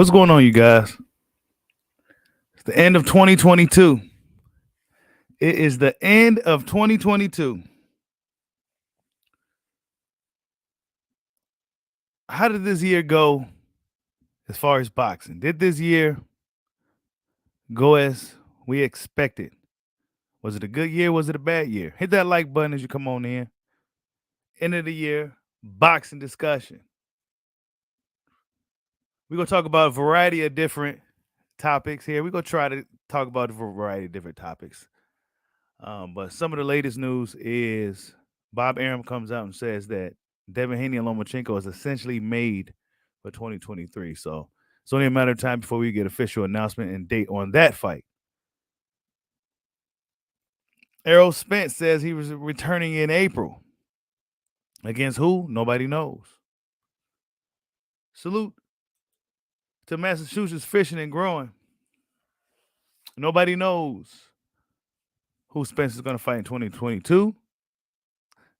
What's going on, you guys? It's the end of 2022. It is the end of 2022. How did this year go as far as boxing? Did this year go as we expected? Was it a good year? Was it a bad year? Hit that like button as you come on in. End of the year boxing discussion. We're going to talk about a variety of different topics here. We're going to try to talk about a variety of different topics. But some of the latest news is Bob Arum comes out and says that Devin Haney and Lomachenko is essentially made for 2023. So it's only a matter of time before we get official announcement and date on that fight. Errol Spence says he was returning in April. Against who? Nobody knows. Salute to Massachusetts fishing and growing. Nobody knows who Spence is going to fight in 2022.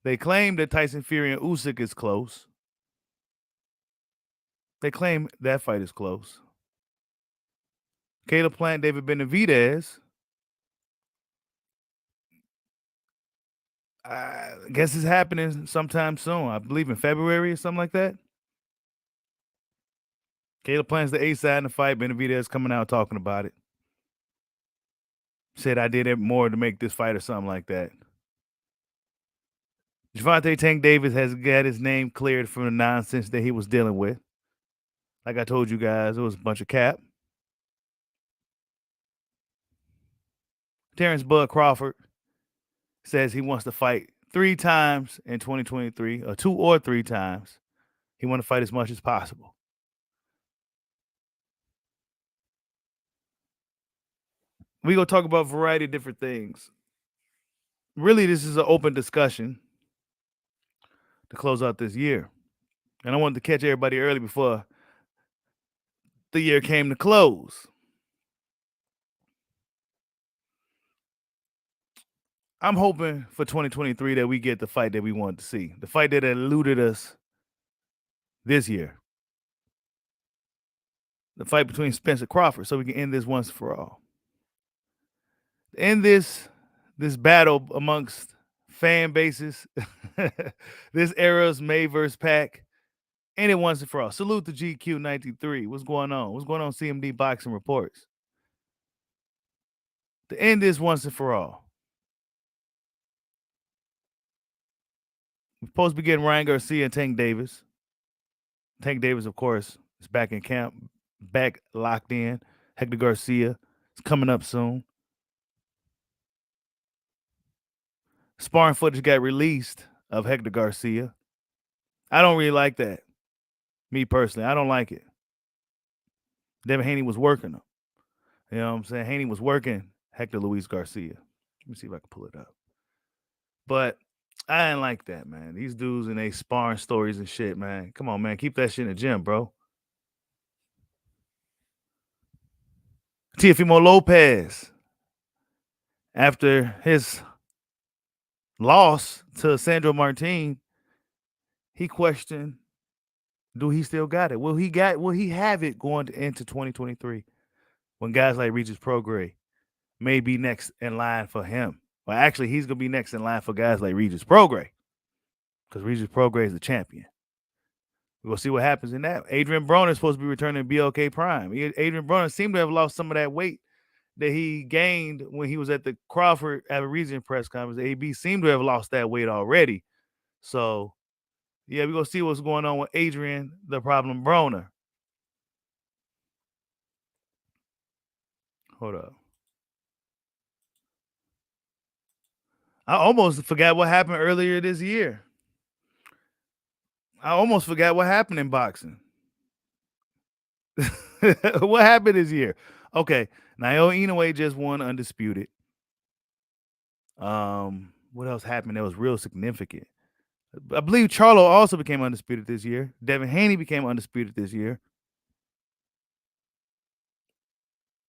They claim that Tyson Fury and Usyk is close. They claim that fight is close. Caleb Plant, David Benavidez. I guess it's happening sometime soon. I believe in February or something like that. Caleb Plant's the A side in the fight. Benavidez coming out talking about it. Said I did it more to make this fight or something like that. Gervonta Tank Davis has got his name cleared from the nonsense that he was dealing with. Like I told you guys, it was a bunch of cap. Terrence Bud Crawford says he wants to fight 3 times in 2023, or 2 or 3 times. He wants to fight as much as possible. We're going to talk about a variety of different things. Really, this is an open discussion to close out this year. And I wanted to catch everybody early before the year came to close. I'm hoping for 2023 that we get the fight that we wanted to see. The fight that eluded us this year. The fight between Spence and Crawford, so we can end this once for all. End this battle amongst fan bases. This era's May versus Pac. End it once and for all. Salute to GQ93. What's going on? What's going on, CMD Boxing Reports? To end this once and for all. We're supposed to be getting Ryan Garcia and Tank Davis. Tank Davis, of course, is back in camp, back locked in. Hector Garcia is coming up soon. Sparring footage got released of Hector Garcia. I don't really like that. Me personally, I don't like it. Devin Haney was working him. You know what I'm saying? Haney was working Hector Luis Garcia. Let me see if I can pull it up. But I didn't like that, man. These dudes and they sparring stories and shit, man. Come on, man. Keep that shit in the gym, bro. Teofimo Lopez, after his loss to Sandro Martin, he questioned, do he still got it? Will he have it going into 2023 when guys like Regis Prograis may be next in line for him? Well, actually, he's going to be next in line for guys like Regis Prograis because Regis Prograis is the champion. We'll see what happens in that. Adrian Broner is supposed to be returning to BLK Prime. Adrian Broner seemed to have lost some of that weight that he gained when he was at the Crawford Aberrizian press conference. AB seemed to have lost that weight already. So, yeah, we're going to see what's going on with Adrian, the problem Broner. Hold up. I almost forgot what happened earlier this year. I almost forgot what happened in boxing. What happened this year? Okay, Naoya Inoue just won undisputed. What else happened that was real significant? I believe Charlo also became undisputed this year. Devin Haney became undisputed this year.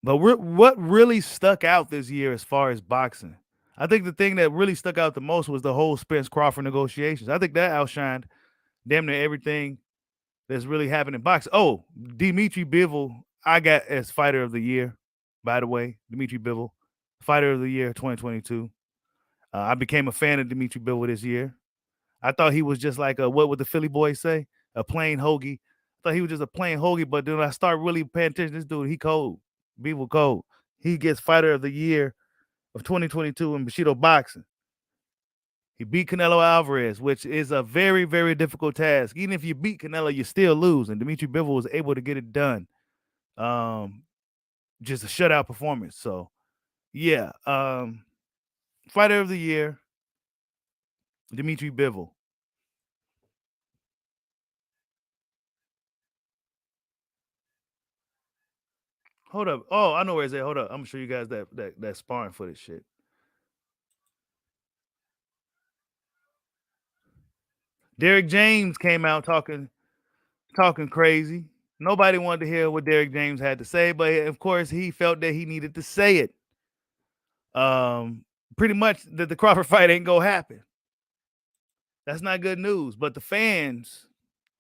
But what really stuck out this year as far as boxing? I think the thing that really stuck out the most was the whole Spence Crawford negotiations. I think that outshined damn near everything that's really happening in boxing. Oh, Dimitri Bivol, I got as fighter of the year, by the way. Dimitri Bivol, fighter of the year 2022. I became a fan of Dimitri Bivol this year. I thought he was just like what would the Philly boys say? A plain hoagie. I thought he was just a plain hoagie, but then I start really paying attention to this dude. He cold. Bivol cold. He gets fighter of the year of 2022 in Bushido boxing. He beat Canelo Alvarez, which is a very, very difficult task. Even if you beat Canelo, you still lose. And Dimitri Bivol was able to get it done. Just a shutout performance. So, yeah. Fighter of the year, Dimitri Bivol. Hold up. Oh, I know where it's at. Hold up. I'm gonna show you guys that sparring footage shit. Derek James came out talking crazy. Nobody wanted to hear what Derek James had to say, but of course he felt that he needed to say it. Pretty much that the Crawford fight ain't gonna happen. That's not good news. But the fans,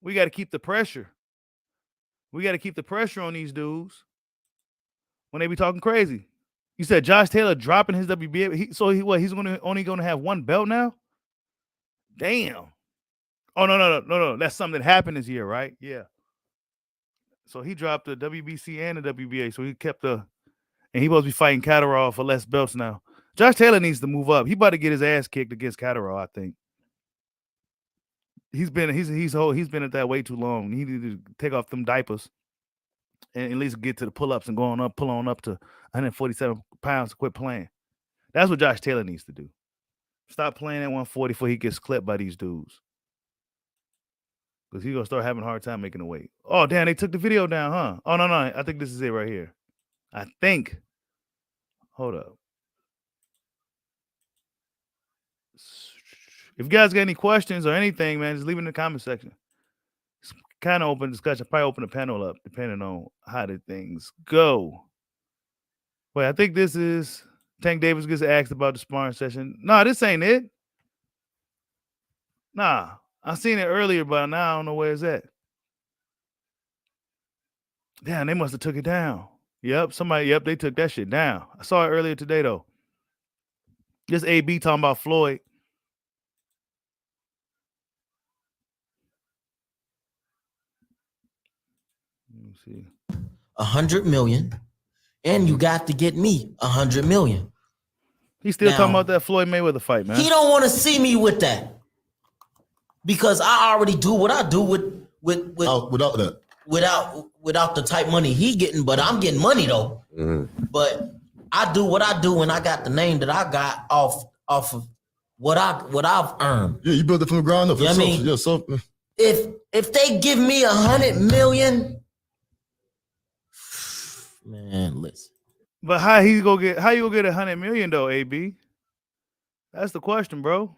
we got to keep the pressure. We got to keep the pressure on these dudes when they be talking crazy. You said Josh Taylor dropping his WBA. He's only gonna have one belt now? Damn. Oh no. That's something that happened this year, right? Yeah. So he dropped the WBC and the WBA. So he kept and he supposed to be fighting Catterall for less belts now. Josh Taylor needs to move up. He about to get his ass kicked against Catterall, I think. He's been at that way too long. He needed to take off them diapers and at least get to the pull-ups and pull on up to 147 pounds to quit playing. That's what Josh Taylor needs to do. Stop playing at 140 before he gets clipped by these dudes. Because he's going to start having a hard time making the weight. Oh, damn, they took the video down, huh? Oh, no. I think this is it right here. I think. Hold up. If you guys got any questions or anything, man, just leave it in the comment section. It's kind of open discussion. Probably open the panel up, depending on how the things go. Wait, I think this is Tank Davis gets asked about the sparring session. Nah, this ain't it. Nah, I seen it earlier, but now I don't know where it's at. Damn, they must have took it down. Yep, they took that shit down. I saw it earlier today, though. This AB talking about Floyd. Let me see. 100 million, and you got to get me 100 million. He's still talking about that Floyd Mayweather fight, man. He don't want to see me with that because I already do what I do without that. Without the type money he getting, but I'm getting money though. Mm-hmm. But I do what I do, and I got the name that I got off of what I've earned. Yeah, you built it from the ground up. You know what I mean? Yeah, so if they give me 100 million, man, listen. But how you gonna get 100 million though, AB? That's the question, bro.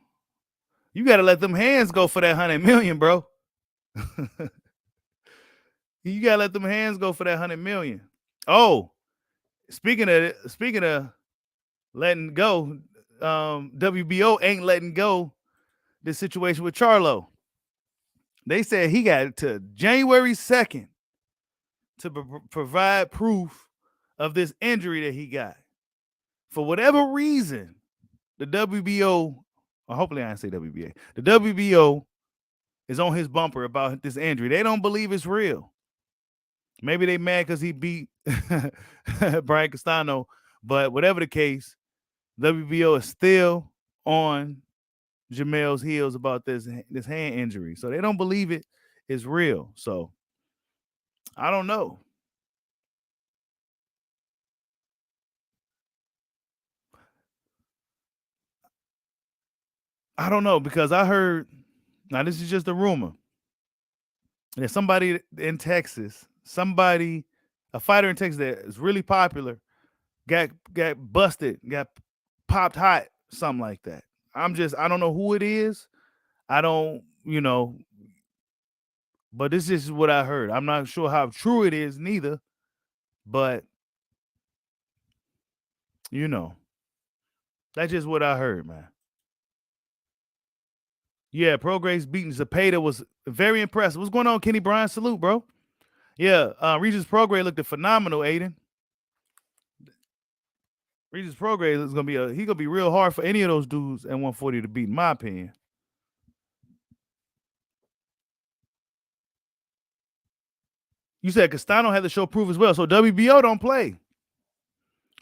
You gotta let them hands go for that 100 million, bro. You gotta let them hands go for that 100 million. Oh, speaking of letting go, WBO ain't letting go this situation with Charlo. They said he got to January 2nd to provide proof of this injury that he got. For whatever reason, the WBO, or hopefully I didn't say WBA, the WBO is on his bumper about this injury. They don't believe it's real. Maybe they mad because he beat Brian Castano, but whatever the case, WBO is still on Jamel's heels about this hand injury. So they don't believe it is real. So I don't know. I don't know because I heard, now this is just a rumor. There's somebody in Texas, a fighter in Texas that is really popular, got busted, got popped hot, something like that. I don't know who it is. I don't, but this is what I heard. I'm not sure how true it is neither, but that's just what I heard, man. Yeah, Prograis beating Zepeda was very impressive. What's going on, Kenny Bryan? Salute, bro. Yeah, Regis Prograis looked phenomenal, Aiden. Regis Prograis is gonna be real hard for any of those dudes at 140 to beat, in my opinion. You said Castano had to show proof as well, so WBO don't play.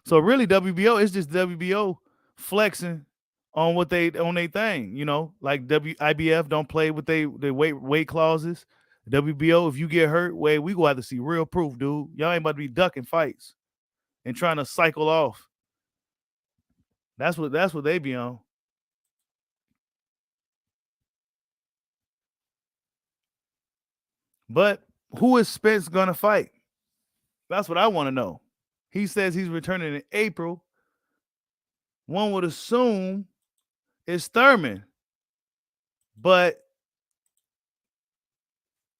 So really, WBO is just WBO flexing on what they on their thing, you know, like IBF don't play with they weight clauses. WBO, if you get hurt, we go have to see real proof, dude. Y'all ain't about to be ducking fights and trying to cycle off. That's what they be on. But who is Spence gonna fight? That's what I want to know. He says he's returning in April. One would assume it's Thurman. But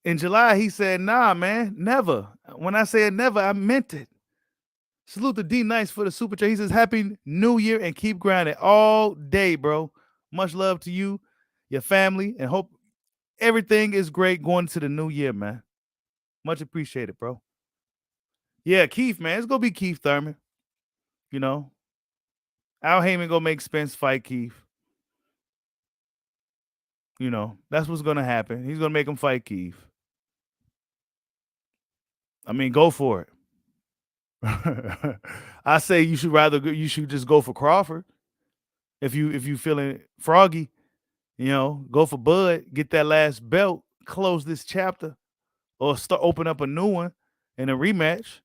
in July, he said, nah, man, never. When I said never, I meant it. Salute to D Nice for the super chat. He says, Happy New Year and keep grinding all day, bro. Much love to you, your family, and hope everything is great going to the new year, man. Much appreciated, bro. Yeah, Keith, man. It's going to be Keith Thurman. You know, Al Heyman going to make Spence fight Keith. You know, that's what's going to happen. He's going to make him fight Keith. I mean, go for it. I say you should just go for Crawford. If you feeling froggy, you know, go for Bud, get that last belt, close this chapter, or open up a new one in a rematch.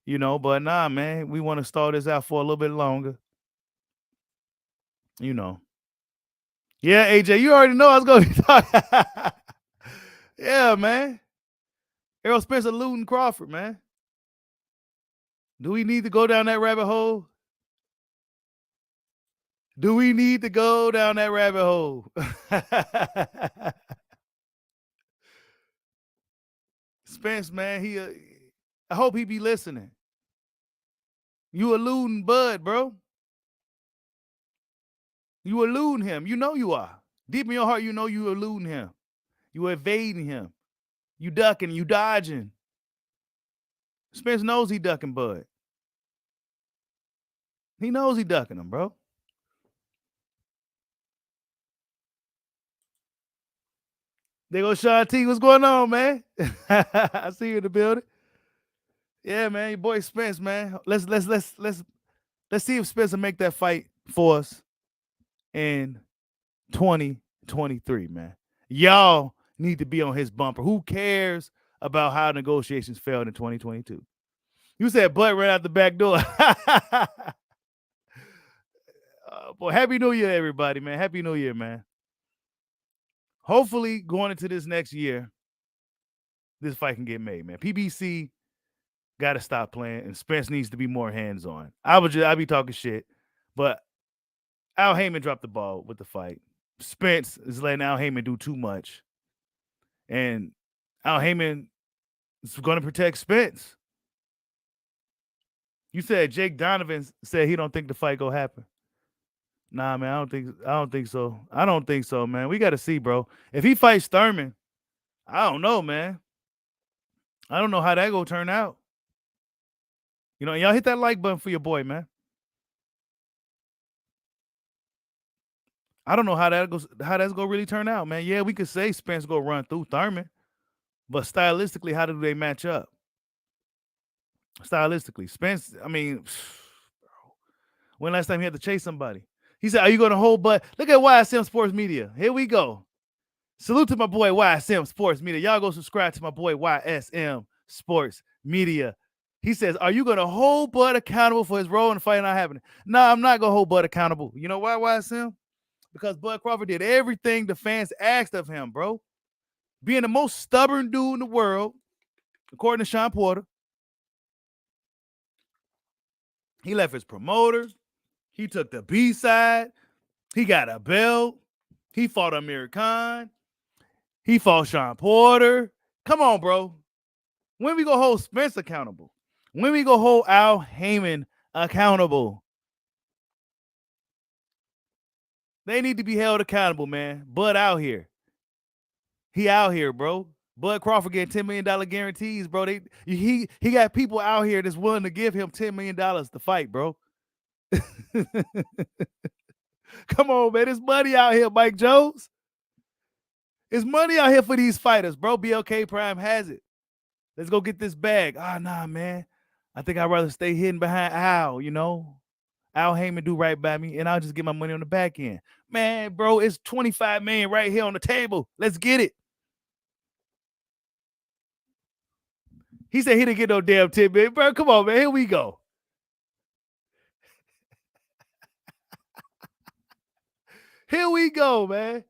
You know, but nah, man, we want to start this out for a little bit longer. You know. Yeah, AJ, you already know I was gonna be talking. Yeah, man. Errol Spencer looting Crawford, man. Do we need to go down that rabbit hole? Do we need to go down that rabbit hole? Spence, man, I hope he be listening. You eluding Bud, bro. You eluding him. You know you are. Deep in your heart, you know you eluding him. You evading him. You ducking, you dodging. Spence knows he ducking Bud. He knows he ducking him, bro. There goes Sean T. What's going on, man? I see you in the building. Yeah, man, your boy Spence, man. Let's see if Spence will make that fight for us in 2023, man. Y'all need to be on his bumper. Who cares about how negotiations failed in 2022? You said Bud right out the back door. Boy, Happy New Year, everybody, man. Happy New Year, man. Hopefully, going into this next year, this fight can get made, man. PBC got to stop playing, and Spence needs to be more hands-on. I'd be talking shit, but Al Heyman dropped the ball with the fight. Spence is letting Al Heyman do too much, and Al Heyman is going to protect Spence. You said Jake Donovan said he don't think the fight gonna happen. Nah, man, I don't think so. I don't think so, man. We got to see, bro. If he fights Thurman, I don't know, man. I don't know how that gonna turn out. You know, y'all hit that like button for your boy, man. I don't know how that's gonna really turn out, man. Yeah, we could say Spence go run through Thurman, but stylistically, how do they match up? Stylistically, Spence. I mean, when last time he had to chase somebody? He said, "Are you gonna hold?" But look at YSM Sports Media. Here we go. Salute to my boy YSM Sports Media. Y'all go subscribe to my boy YSM Sports Media. He says, "Are you gonna hold Bud accountable for his role in the fight not happening?" No, I'm not gonna hold Bud accountable. You know why, YSM? Because Bud Crawford did everything the fans asked of him, bro. Being the most stubborn dude in the world, according to Sean Porter. He left his promoter. He took the B side. He got a belt. He fought Amir Khan. He fought Sean Porter. Come on, bro. When we go hold Spence accountable? When we go hold Al Heyman accountable? They need to be held accountable, man. Bud out here. He out here, bro. Bud Crawford getting $10 million guarantees, bro. He got people out here that's willing to give him $10 million to fight, bro. Come on, man. There's money out here, Mike Jones. There's money out here for these fighters, bro. BLK Prime has it. Let's go get this bag. Nah, man. I think I'd rather stay hidden behind Al, you know. Al Heyman do right by me, and I'll just get my money on the back end. Man, bro, it's $25 million right here on the table. Let's get it. He said he didn't get no damn $10 million. Bro, come on, man. Here we go. Here we go, man.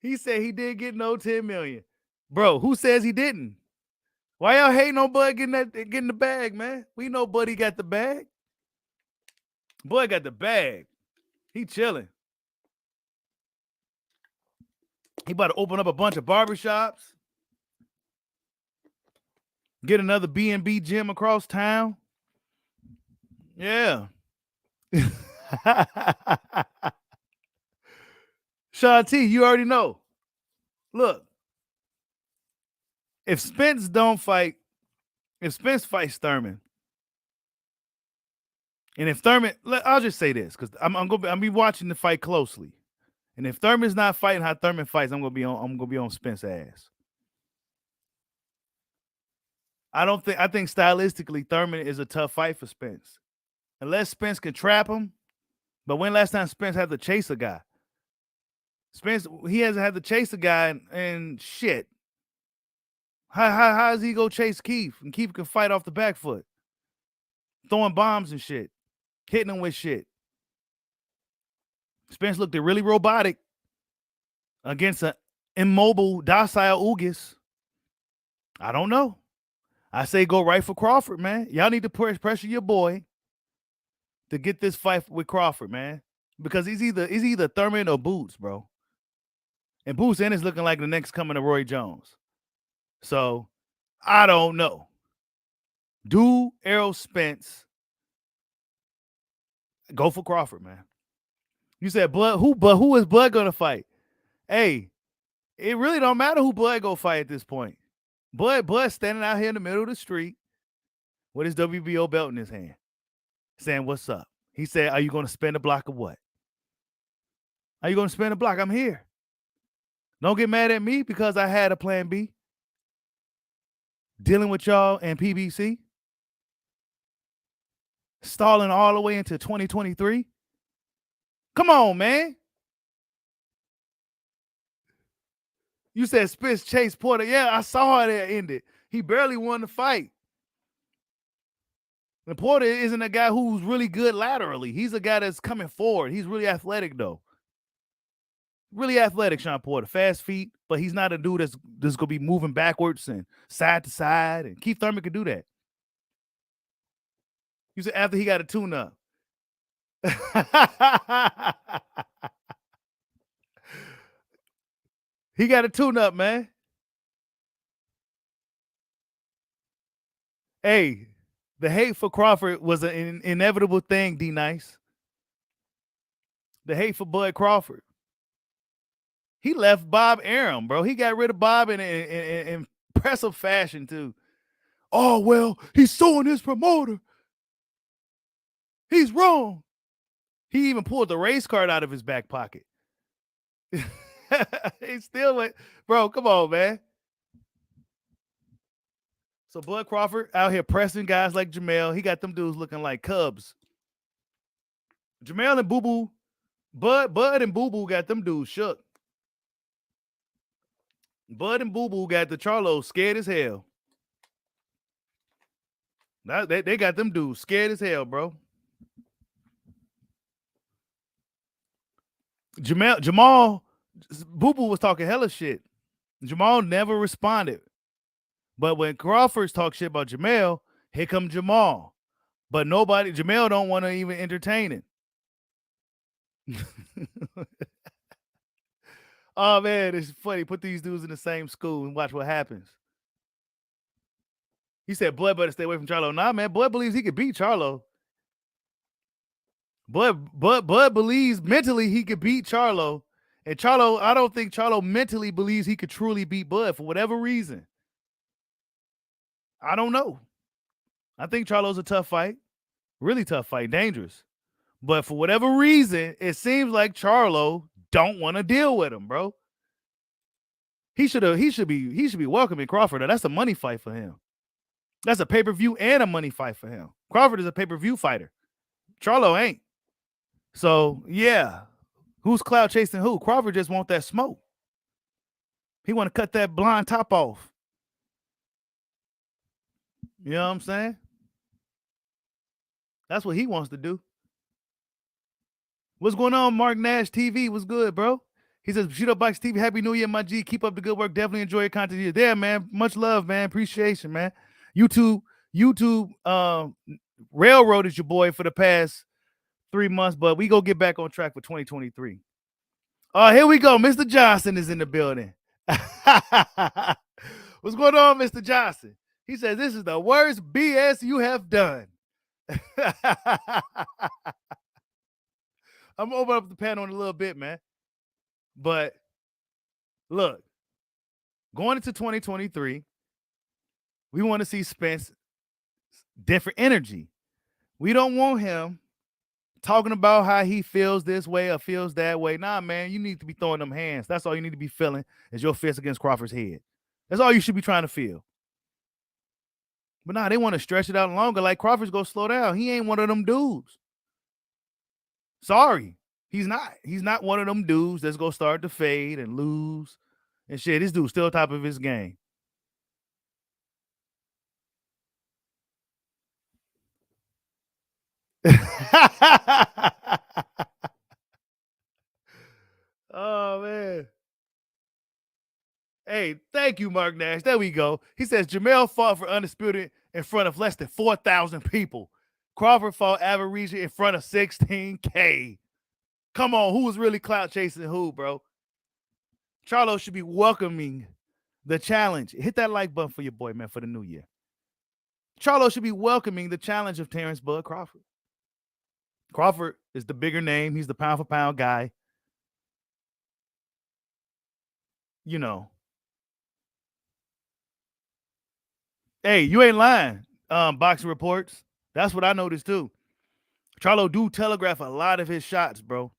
He said he didn't get no $10 million. Bro, who says he didn't? Why y'all hating on Bud getting the bag, man? We know Buddy got the bag. Bud got the bag. He chilling. He about to open up a bunch of barbershops. Get another B&B gym across town. Yeah. Sean T, you already know. Look, if Spence fights Thurman, and if Thurman, I'll just say this because I'm be watching the fight closely, and if Thurman's not fighting how Thurman fights, I'm gonna be on Spence's ass. I think stylistically Thurman is a tough fight for Spence, unless Spence can trap him. But when last time Spence had to chase a guy? Spence, he hasn't had to chase a guy and shit. How does he go chase Keith? And Keith can fight off the back foot. Throwing bombs and shit. Hitting him with shit. Spence looked really robotic against an immobile, docile Ugas. I don't know. I say go right for Crawford, man. Y'all need to pressure your boy to get this fight with Crawford, man. Because he's either Thurman or Boots, bro. And Boots is looking like the next coming of Roy Jones. So, I don't know. Do Errol Spence. Go for Crawford, man. You said Bud, who is Bud gonna fight? Hey, it really don't matter who Bud go fight at this point. Bud standing out here in the middle of the street with his WBO belt in his hand, saying, "What's up?" He said, "Are you gonna spin the block or what? Are you gonna spin the block? I'm here. Don't get mad at me because I had a plan B. Dealing with y'all and PBC. Stalling all the way into 2023. Come on, man. You said Spence chased Porter. Yeah, I saw how that ended. He barely won the fight. And Porter isn't a guy who's really good laterally. He's a guy that's coming forward. He's really athletic, though. Really athletic, Sean Porter. Fast feet, but he's not a dude that's going to be moving backwards and side to side. And Keith Thurman could do that. You said after he got a tune-up. He got a tune-up, man. Hey, the hate for Crawford was an inevitable thing, D-Nice. The hate for Bud Crawford. He left Bob Arum, bro. He got rid of Bob in impressive fashion, too. Oh, well, he's suing his promoter. He's wrong. He even pulled the race card out of his back pocket. He still went, bro, come on, man. So Bud Crawford out here pressing guys like Jamel. He got them dudes looking like Cubs. Jamel and Boo Boo, Bud and Boo Boo got them dudes shook. Bud and Boo Boo got the Charlos scared as hell. Now they got them dudes scared as hell, bro. Jamal, Boo Boo was talking hella shit. Jamal never responded. But when Crawford's talk shit about Jamel, here come Jamal. But Jamel don't want to even entertain it. Oh, man, it's funny. Put these dudes in the same school and watch what happens. He said Bud better stay away from Charlo. Nah, man, Bud believes he could beat Charlo. Bud believes mentally he could beat Charlo. And Charlo, I don't think Charlo mentally believes he could truly beat Bud for whatever reason. I don't know. I think Charlo's a tough fight. Really tough fight, dangerous. But for whatever reason, it seems like Charlo don't want to deal with him, bro. He should be welcoming Crawford. That's a money fight for him. That's a pay-per-view and a money fight for him. Crawford is a pay-per-view fighter. Charlo ain't. So yeah. Who's cloud chasing who? Crawford just want that smoke. He want to cut that blonde top off. You know what I'm saying? That's what he wants to do. What's going on, Mark Nash TV? What's good, bro? He says, Shoot Up Box TV, Happy New Year, my G. Keep up the good work. Definitely enjoy your content. You're there, man. Much love, man. Appreciation, man. YouTube railroaded your boy for the past 3 months, but we go get back on track for 2023. Here we go. Mr. Johnson is in the building. What's going on, Mr. Johnson? He says, this is the worst BS you have done. I'm gonna open up the panel in a little bit, man. But look, going into 2023, we want to see Spence different energy. We don't want him talking about how he feels this way or feels that way. Nah, man, you need to be throwing them hands. That's all you need to be feeling is your fist against Crawford's head. That's all you should be trying to feel. But nah, they want to stretch it out longer. Like Crawford's gonna slow down. He ain't one of them dudes. Sorry. He's not. He's not one of them dudes that's gonna start to fade and lose and shit. This dude's still top of his game. Oh man. Hey, thank you, Mark Nash. There we go. He says Jamel fought for Undisputed in front of less than 4,000 people. Crawford fought Average in front of 16K. Come on, who was really clout chasing who, bro? Charlo should be welcoming the challenge. Hit that like button for your boy, man, for the new year. Charlo should be welcoming the challenge of Terrence Bud Crawford. Crawford is the bigger name. He's the pound for pound guy. You know. Hey, you ain't lying. Boxing reports. That's what I noticed too. Charlo do telegraph a lot of his shots, bro.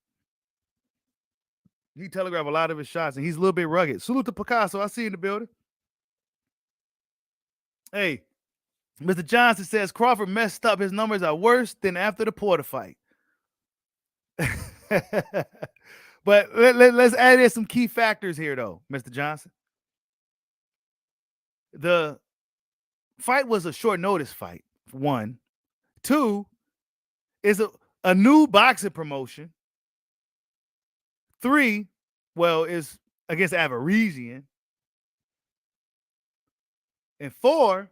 He telegraphed a lot of his shots, and he's a little bit rugged. Salute to Picasso. I see you in the building. Hey, Mr. Johnson says Crawford messed up. His numbers are worse than after the Porter fight. But let's add in some key factors here, though, Mr. Johnson. The fight was a short notice fight, one. Two, is a new boxing promotion. Three, well, is against Avaresian. And four,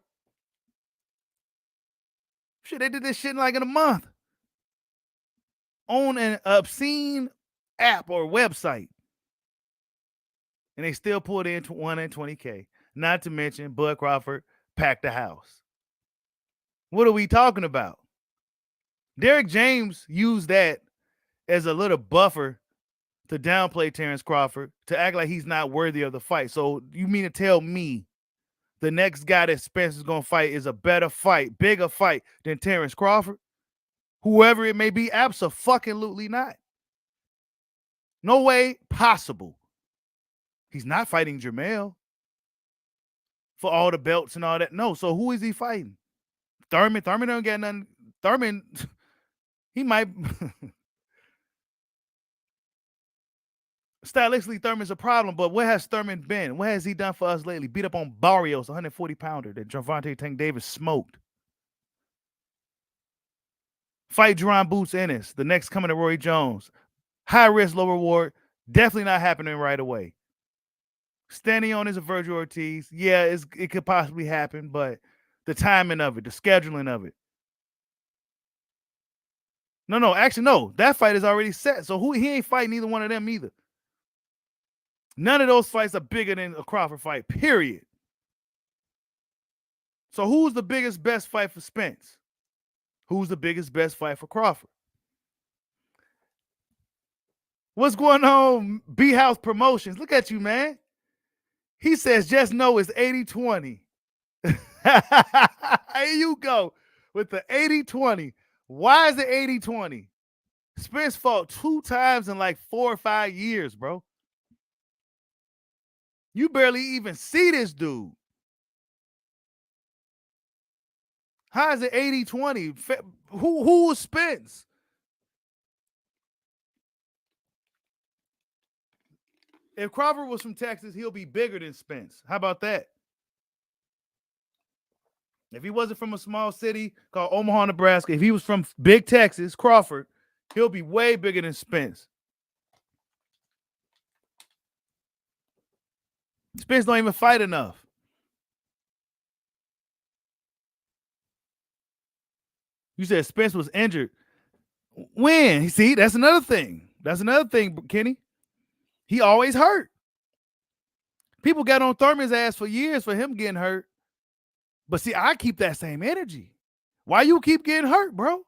shit, they did this shit in a month on an obscene app or website. And they still pulled in 120K. Not to mention Bud Crawford packed the house. What are we talking about? Derek James used that as a little buffer to downplay Terrence Crawford, to act like he's not worthy of the fight. So you mean to tell me the next guy that Spence is going to fight is a better fight, bigger fight than Terrence Crawford? Whoever it may be, abso-fucking-lutely not. No way possible. He's not fighting Jamel for all the belts and all that. No, so who is he fighting? Thurman don't get nothing. Thurman, he might... Stylistically, Thurman's a problem, but what has Thurman been? What has he done for us lately? Beat up on Barrios, 140-pounder that Gervonta Tank Davis smoked. Fight Jerron Boots Ennis, the next coming to Roy Jones. High risk, low reward. Definitely not happening right away. Standing on is a Virgil Ortiz. Yeah, it could possibly happen, but the timing of it, the scheduling of it. No, actually, no. That fight is already set. So he ain't fighting either one of them either. None of those fights are bigger than a Crawford fight, period. So who's the biggest, best fight for Spence? Who's the biggest, best fight for Crawford? What's going on, B House Promotions? Look at you, man. He says, just know it's 80-20. Here you go with the 80-20. Why is it 80-20? Spence fought 2 times in like 4 or 5 years, bro. You barely even see this dude. How is it 80-20? Who was Spence? If Crawford was from Texas, he'll be bigger than Spence. How about that? If he wasn't from a small city called Omaha, Nebraska, if he was from big Texas, Crawford, he'll be way bigger than Spence. Spence don't even fight enough. You said Spence was injured. When? See, that's another thing. That's another thing, Kenny. He always hurt. People got on Thurman's ass for years for him getting hurt. But see, I keep that same energy. Why you keep getting hurt, bro?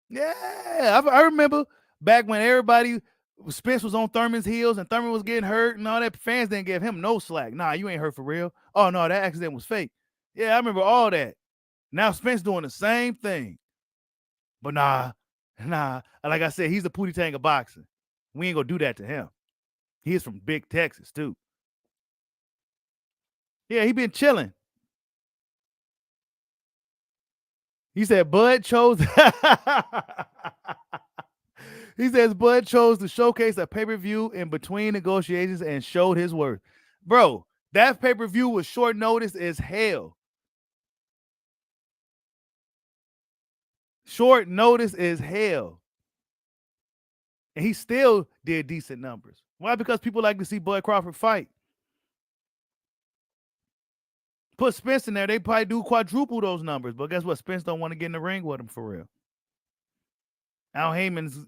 Yeah, I remember back when everybody, Spence was on Thurman's heels and Thurman was getting hurt and all that. Fans didn't give him no slack. Nah, you ain't hurt for real. Oh, no, that accident was fake. Yeah, I remember all that. Now Spence doing the same thing. But nah. Like I said, he's the Pootie Tang of boxing. We ain't gonna do that to him. He is from big Texas, too. Yeah, he been chilling. He said Bud chose. He says Bud chose to showcase a pay-per-view in between negotiations and showed his worth. Bro, that pay-per-view was short notice as hell. Short notice as hell. And he still did decent numbers. Why? Because people like to see Bud Crawford fight. Put Spence in there, they probably do quadruple those numbers. But guess what? Spence don't want to get in the ring with him for real. Al Heyman's,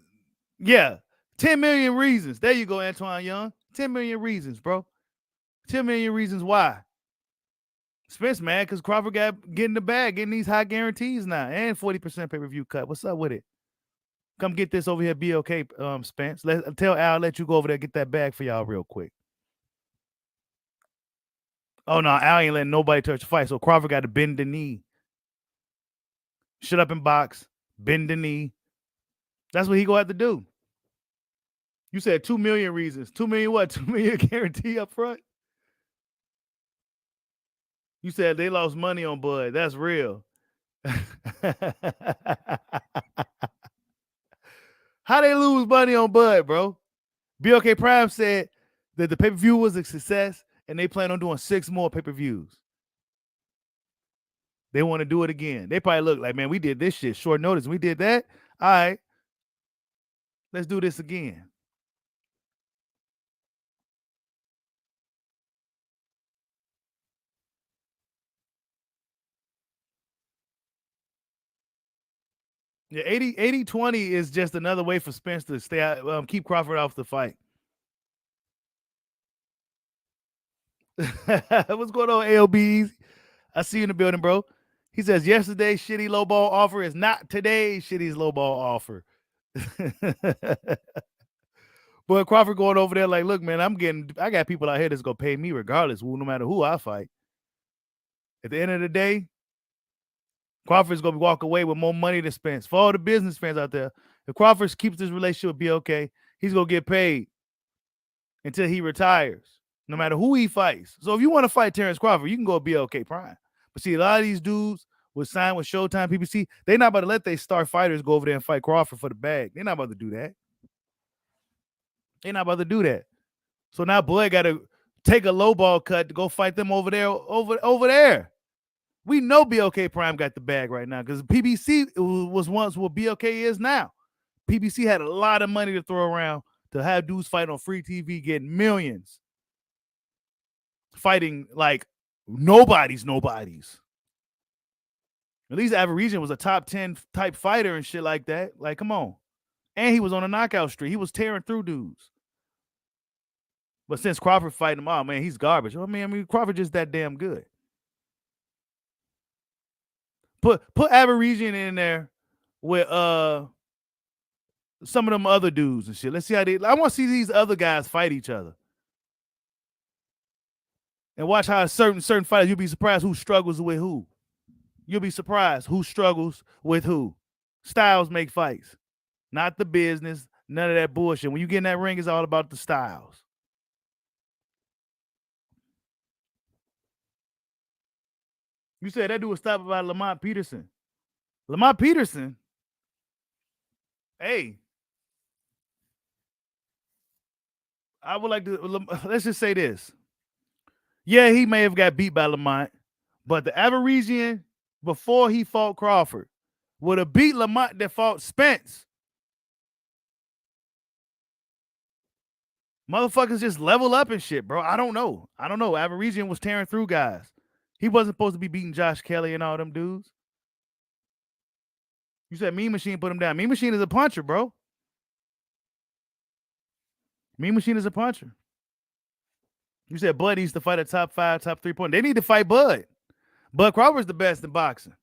yeah, 10 million reasons. There you go, Antoine Young. 10 million reasons, bro. 10 million reasons why. Spence mad because Crawford got getting the bag, getting these high guarantees now, and 40% pay-per-view cut. What's up with it? Come get this over here, be okay, Spence. Tell Al, let you go over there, get that bag for y'all real quick. Oh, no, Al ain't letting nobody touch the fight, so Crawford got to bend the knee. Shut up and box, bend the knee. That's what he gonna have to do. You said 2 million reasons. 2 million what? 2 million guarantee up front? You said they lost money on Bud. That's real. How they lose money on Bud, bro? BOK Prime said that the pay-per-view was a success and they plan on doing 6 more pay-per-views. They want to do it again. They probably look like, man, we did this shit short notice. We did that. All right. Let's do this again. Yeah, 80-20 is just another way for Spence to stay out, keep Crawford off the fight. What's going on, ALBs? I see you in the building, bro. He says yesterday's shitty low ball offer is not today's shitty low ball offer. But Crawford going over there like, look, man, I got people out here that's gonna pay me regardless, no matter who I fight. At the end of the day, Crawford's gonna walk away with more money than Spence. For all the business fans out there, if Crawford keeps this relationship with BOK, he's gonna get paid until he retires, no matter who he fights. So if you want to fight Terrence Crawford, you can go BOK Prime. But see, a lot of these dudes would sign with Showtime, PBC. They're not about to let their star fighters go over there and fight Crawford for the bag. They're not about to do that. They're not about to do that. So now Bud got to take a low ball cut to go fight them over there. Over there. We know BOK Prime got the bag right now because PBC was once what BOK is now. PBC had a lot of money to throw around to have dudes fight on free TV, getting millions. Fighting like nobody's. At least Average was a top 10 type fighter and shit like that. Like, come on. And he was on a knockout streak. He was tearing through dudes. But since Crawford fighting him, oh man, he's garbage. I mean, Crawford just that damn good. Put Average in there with some of them other dudes and shit. Let's see how they. I want to see these other guys fight each other, and watch how certain fighters. You'll be surprised who struggles with who. You'll be surprised who struggles with who. Styles make fights, not the business. None of that bullshit. When you get in that ring, it's all about the styles. You said that dude was stopped by Lamont Peterson. Lamont Peterson. Hey, I would like to. Let's just say this. Yeah, he may have got beat by Lamont, but the Aborigine before he fought Crawford would have beat Lamont that fought Spence. Motherfuckers just level up and shit, bro. I don't know. Aborigine was tearing through guys. He wasn't supposed to be beating Josh Kelly and all them dudes. You said Mean Machine put him down. Mean Machine is a puncher, bro. Mean Machine is a puncher. You said Bud needs to fight a top 5, top 3 point. They need to fight Bud. Bud Crawford's the best in boxing.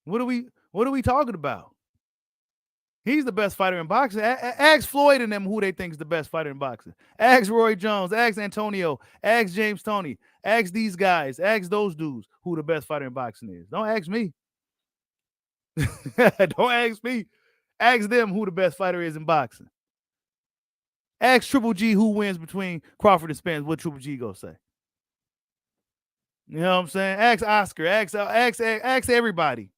What are we talking about? He's the best fighter in boxing. Ask Floyd and them who they think is the best fighter in boxing. Ask Roy Jones. Ask Antonio. Ask James Toney. Ask these guys. Ask those dudes who the best fighter in boxing is. Don't ask me. Don't ask me. Ask them who the best fighter is in boxing. Ask Triple G who wins between Crawford and Spence. What Triple G gonna say? You know what I'm saying? Ask Oscar. Ask everybody.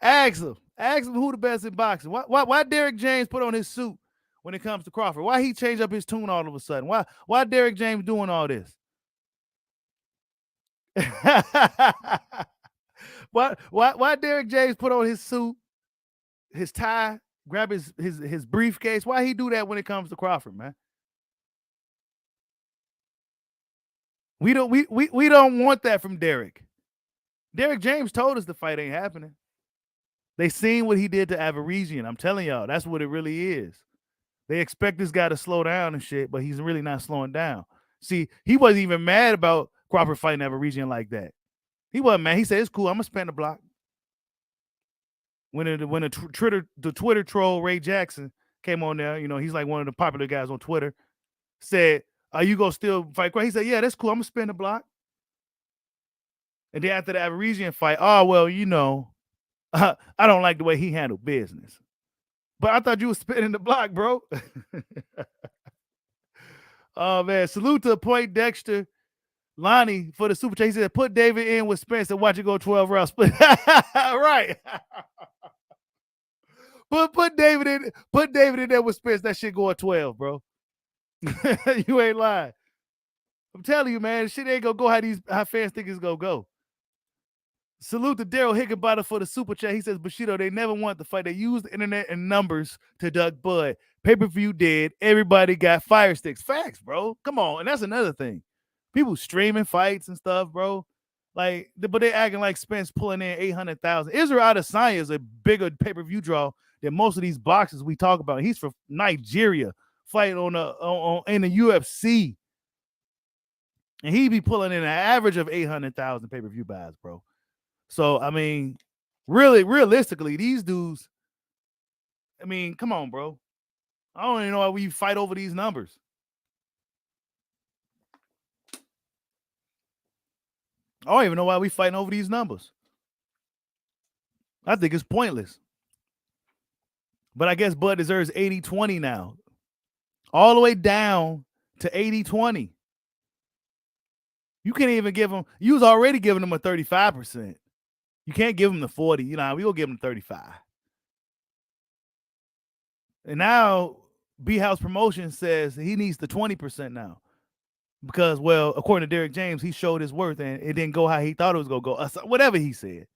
Ask him who the best in boxing. Why Derrick James put on his suit when it comes to Crawford? Why he changed up his tune all of a sudden? Why Derrick James doing all this? why Derrick James put on his suit, his tie, grab his briefcase? Why he do that when it comes to Crawford, man? We don't want that from Derrick. Derrick James told us the fight ain't happening. They seen what he did to Aborigine. I'm telling y'all, that's what it really is. They expect this guy to slow down and shit, but he's really not slowing down. See, he wasn't even mad about Crawford fighting Aborigine like that. He wasn't mad. He said, it's cool. I'm going to spin the block. When the Twitter troll Ray Jackson came on there, you know, he's like one of the popular guys on Twitter, said, are you going to still fight Crawford? He said, yeah, that's cool. I'm going to spin the block. And then after the Aborigine fight, oh, well, you know, I don't like the way he handled business. But I thought you were spinning the block, bro. Oh, man. Salute to Point Dexter Lonnie for the super chat. He said, put David in with Spence and watch it go 12 rounds. Right. Put David in there with Spence. That shit going 12, bro. You ain't lying. I'm telling you, man, shit ain't gonna go how fans think it's gonna go. Salute to Daryl Higginbottom for the super chat. He says, Bushido, they never want the fight. They used the internet and numbers to duck Bud. Pay-per-view did. Everybody got fire sticks. Facts, bro. Come on. And that's another thing. People streaming fights and stuff, bro. Like, but they acting like Spence pulling in 800,000. Israel Adesanya is a bigger pay-per-view draw than most of these boxers we talk about. He's from Nigeria, fighting in the UFC. And he be pulling in an average of 800,000 pay-per-view buys, bro. So, I mean, really, realistically, these dudes, I mean, come on, bro. I don't even know why we fight over these numbers. I don't even know why we fighting over these numbers. I think it's pointless. But I guess Bud deserves 80-20 now. All the way down to 80-20. You can't even give him, you was already giving him a 35%. You can't give him the 40. You know, we will give him 35. And now B House Promotion says he needs the 20% now. Because, well, according to Derrick James, he showed his worth and it didn't go how he thought it was going to go. Whatever he said.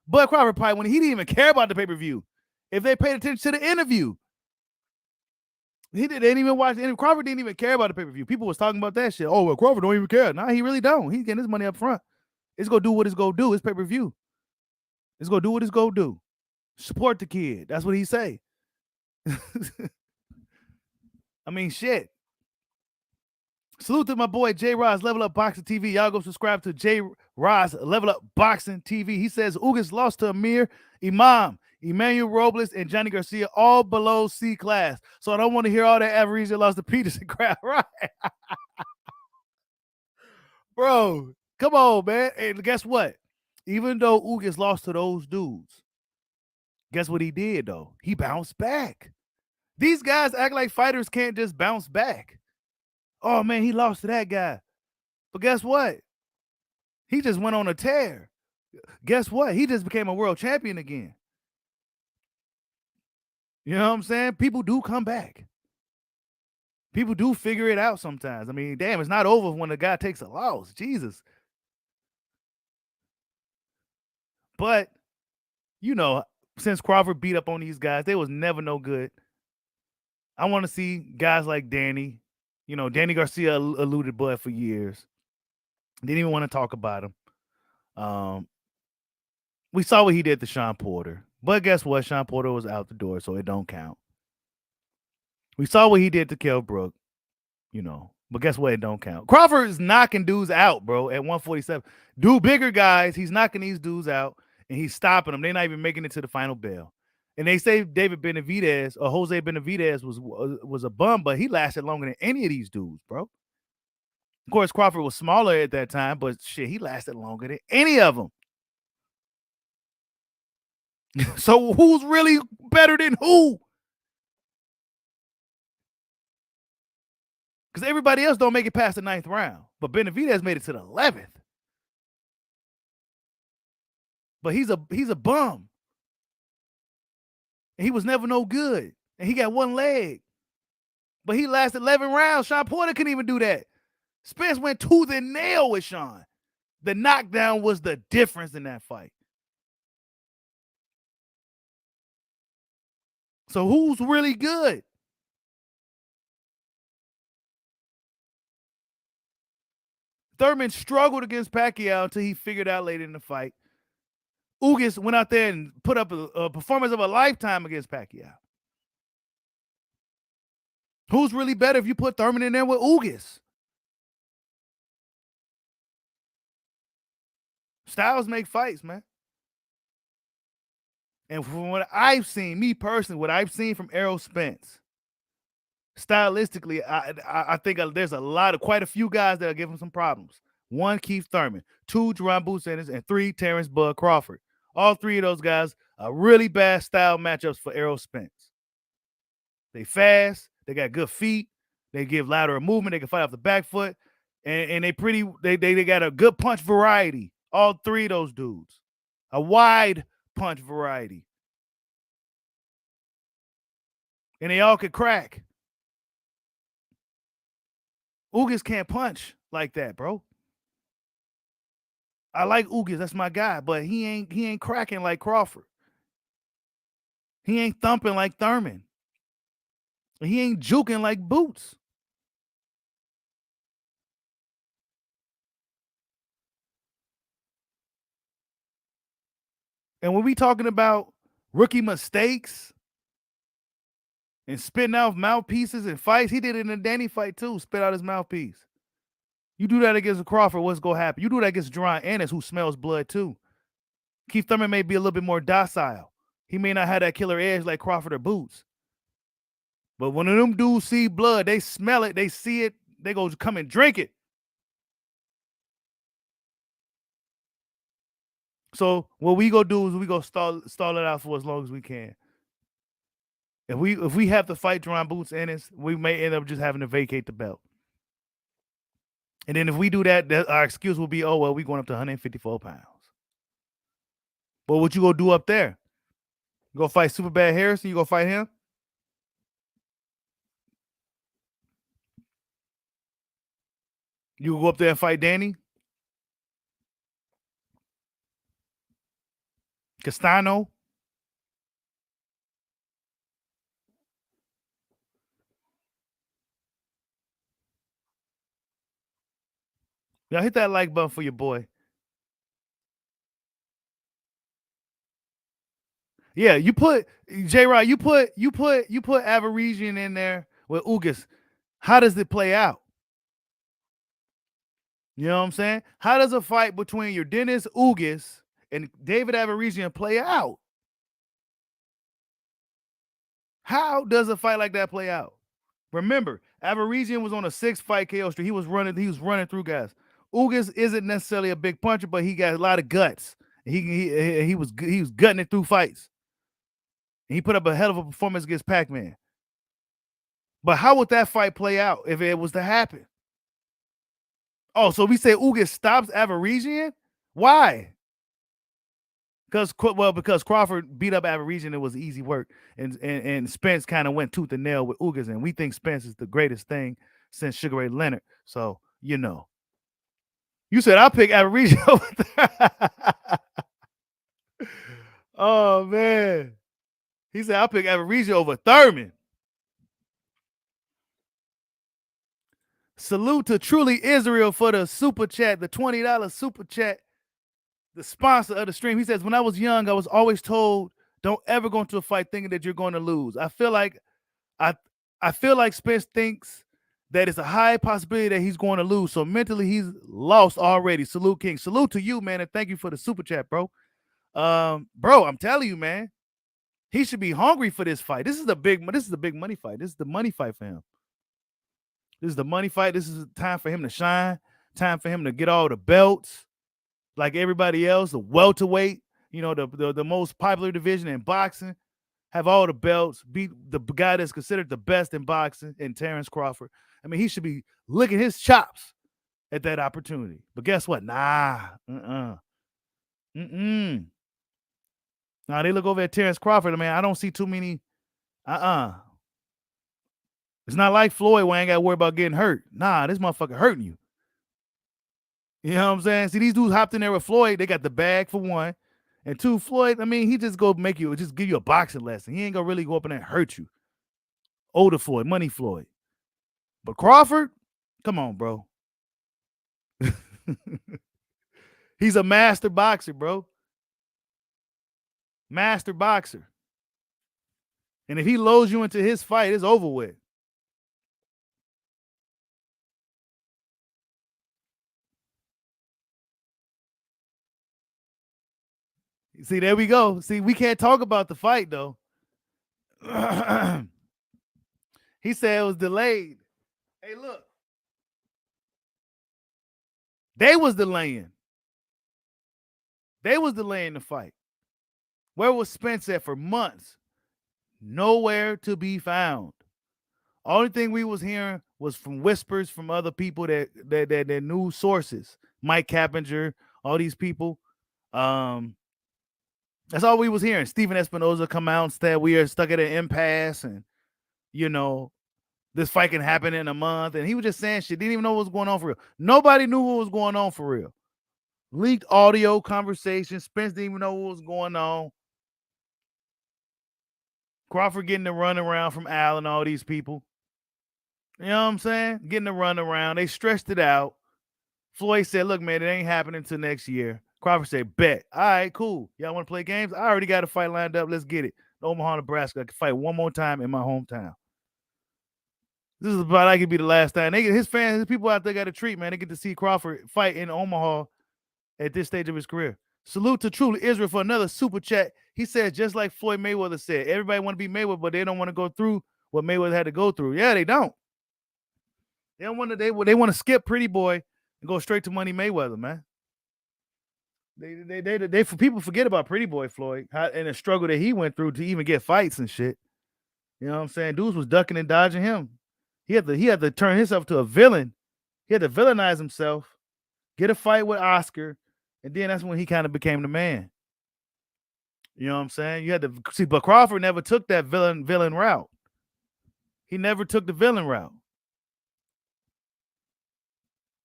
Bud Crawford probably, when he didn't even care about the pay-per-view. If they paid attention to the interview, they didn't even watch the interview. Crawford didn't even care about the pay-per-view. People was talking about that shit. Oh, well, Crawford don't even care. No, he really don't. He's getting his money up front. It's going to do what it's going to do. It's pay-per-view. It's going to do what it's going to do. Support the kid. That's what he say. I mean, shit. Salute to my boy J Roz Level Up Boxing TV. Y'all go subscribe to J Roz Level Up Boxing TV. He says Ugas lost to Amir Imam, Emmanuel Robles, and Johnny Garcia, all below C class. So I don't want to hear all that average that lost to Peterson crap, right? Bro, come on, man. And guess what? Even though Ugas lost to those dudes, guess what he did, though? He bounced back. These guys act like fighters can't just bounce back. Oh, man, he lost to that guy. But guess what? He just went on a tear. Guess what? He just became a world champion again. You know what I'm saying? People do come back. People do figure it out sometimes. I mean, damn, it's not over when a guy takes a loss. Jesus. But, you know, since Crawford beat up on these guys, they was never no good. I want to see guys like Danny. You know, Danny Garcia eluded Bud for years. Didn't even want to talk about him. We saw what he did to Sean Porter. But guess what? Sean Porter was out the door, so it don't count. We saw what he did to Kell Brook, you know. But guess what? It don't count. Crawford is knocking dudes out, bro, at 147. Bigger guys, he's knocking these dudes out, and he's stopping them. They're not even making it to the final bell. And they say David Benavidez or Jose Benavidez was a bum, but he lasted longer than any of these dudes, bro. Of course, Crawford was smaller at that time, but shit, he lasted longer than any of them. So who's really better than who? Because everybody else don't make it past the 9th round. But Benavidez made it to the 11th. But he's a bum. And he was never no good. And he got one leg. But he lasted 11 rounds. Sean Porter couldn't even do that. Spence went tooth and nail with Sean. The knockdown was the difference in that fight. So who's really good? Thurman struggled against Pacquiao until he figured out late in the fight. Ugas went out there and put up a performance of a lifetime against Pacquiao. Who's really better if you put Thurman in there with Ugas? Styles make fights, man. And from what I've seen, me personally, what I've seen from Errol Spence, stylistically, I think there's quite a few guys that'll give him some problems. 1, Keith Thurman. 2, Jerron Boots Ennis. And 3, Terrence Bud Crawford. All 3 of those guys are really bad style matchups for Errol Spence. They fast. They got good feet. They give lateral movement. They can fight off the back foot. And they got a good punch variety. All 3 of those dudes. A wide punch variety. And they all could crack. Ugas can't punch like that, bro. I like Ugas, that's my guy, but he ain't cracking like Crawford. He ain't thumping like Thurman. He ain't juking like Boots. And when we talking about rookie mistakes and spitting out mouthpieces and fights, he did it in the Danny fight too, spit out his mouthpiece. You do that against Crawford, what's going to happen? You do that against Jerron Ennis, who smells blood too. Keith Thurman may be a little bit more docile. He may not have that killer edge like Crawford or Boots. But when them dudes see blood, they smell it, they see it, they go come and drink it. So what we go do is we go stall it out for as long as we can. If we have to fight Jerron Boots Ennis, we may end up just having to vacate the belt. And then if we do that, our excuse will be, oh, well, we're going up to 154 pounds. But what you go do up there? You go fight Superbad Harrison? You go fight him? You go up there and fight Danny? Castano? Y'all hit that like button for your boy. Yeah, you put J-Rod, you put Avaresian in there with Ugas. How does it play out? You know what I'm saying? How does a fight between your Dennis Ugas and David Averesian play out? How does a fight like that play out? Remember, Averesian was on a 6-fight KO streak. He was running through guys. Ugas isn't necessarily a big puncher, but he got a lot of guts. He was gutting it through fights. And he put up a hell of a performance against Pac-Man. But how would that fight play out if it was to happen? Oh, so we say Ugas stops Averesian? Why? Because Crawford beat up Averesian, it was easy work, and Spence kind of went tooth and nail with Ugas, and we think Spence is the greatest thing since Sugar Ray Leonard. So you said I'll pick Averesian over there. Oh man, he said I'll pick Averesian over Thurman. Salute to Truly Israel for the super chat, the $20 super chat. The sponsor of the stream, he says, when I was young, I was always told, don't ever go into a fight thinking that you're going to lose. I feel like Spence thinks that it's a high possibility that he's going to lose. So mentally, he's lost already. Salute, King. Salute to you, man, and thank you for the super chat, bro. Bro, I'm telling you, man, he should be hungry for this fight. This is the big money fight. This is the money fight for him. This is the money fight. This is time for him to shine. Time for him to get all the belts. Like everybody else, the welterweight, the most popular division in boxing, have all the belts, beat the guy that's considered the best in boxing, in Terrence Crawford. I mean, he should be licking his chops at that opportunity. But guess what? Nah. Nah, they look over at Terrence Crawford. I mean, I don't see too many. It's not like Floyd where I ain't got to worry about getting hurt. Nah, this motherfucker hurting you. You know what I'm saying? See, these dudes hopped in there with Floyd. They got the bag for one. And two, Floyd, I mean, he just go just give you a boxing lesson. He ain't gonna really go up in there and hurt you. Older Floyd, money Floyd. But Crawford, come on, bro. He's a master boxer, bro. Master boxer. And if he loads you into his fight, it's over with. See, there we go. See, we can't talk about the fight, though. He said it was delayed. Hey, look. They was delaying. They was delaying the fight. Where was Spence at for months? Nowhere to be found. Only thing we was hearing was from whispers from other people that knew sources. Mike Cappinger, all these people. That's all we was hearing. Stephen Espinoza come out and said we are stuck at an impasse, and this fight can happen in a month. And he was just saying shit. Didn't even know what was going on for real. Nobody knew what was going on for real. Leaked audio conversation. Spence didn't even know what was going on. Crawford getting the run around from Al and all these people. You know what I'm saying? Getting the run around. They stretched it out. Floyd said, look, man, it ain't happening until next year. Crawford said, bet. All right, cool. Y'all want to play games? I already got a fight lined up. Let's get it. Omaha, Nebraska. I can fight one more time in my hometown. This is about like it be the last time. His fans, his people out there got a treat, man. They get to see Crawford fight in Omaha at this stage of his career. Salute to Truly Israel for another super chat. He said, just like Floyd Mayweather said, everybody want to be Mayweather, but they don't want to go through what Mayweather had to go through. Yeah, they don't. They don't want to. They want to skip Pretty Boy and go straight to Money Mayweather, man. They people forget about Pretty Boy Floyd and the struggle that he went through to even get fights and shit. You know what I'm saying? Dudes was ducking and dodging him. He had to turn himself to a villain. He had to villainize himself, get a fight with Oscar, and then that's when he kind of became the man. You know what I'm saying? You had to see, but Crawford never took that villain route. He never took the villain route.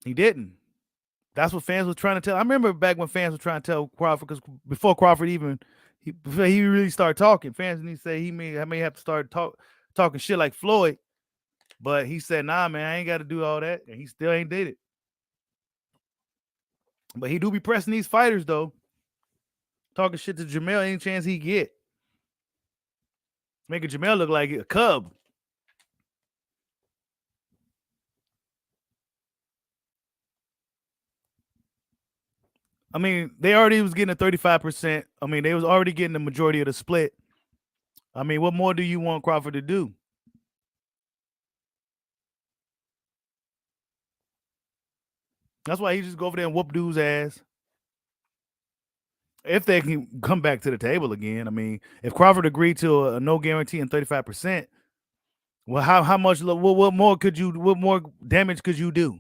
He didn't. That's what fans were trying to tell. I remember back when fans were trying to tell Crawford, because before Crawford before he really started talking, fans need to say he may have to start talking shit like Floyd. But he said, nah, man, I ain't got to do all that. And he still ain't did it. But he do be pressing these fighters, though. Talking shit to Jamel any chance he get. Making Jamel look like a cub. I mean, they already was getting a 35%. I mean, they was already getting the majority of the split. I mean, what more do you want Crawford to do? That's why he just go over there and whoop dude's ass. If they can come back to the table again. I mean, if Crawford agreed to a no guarantee and 35%, well, how much? What more could you? What more damage could you do?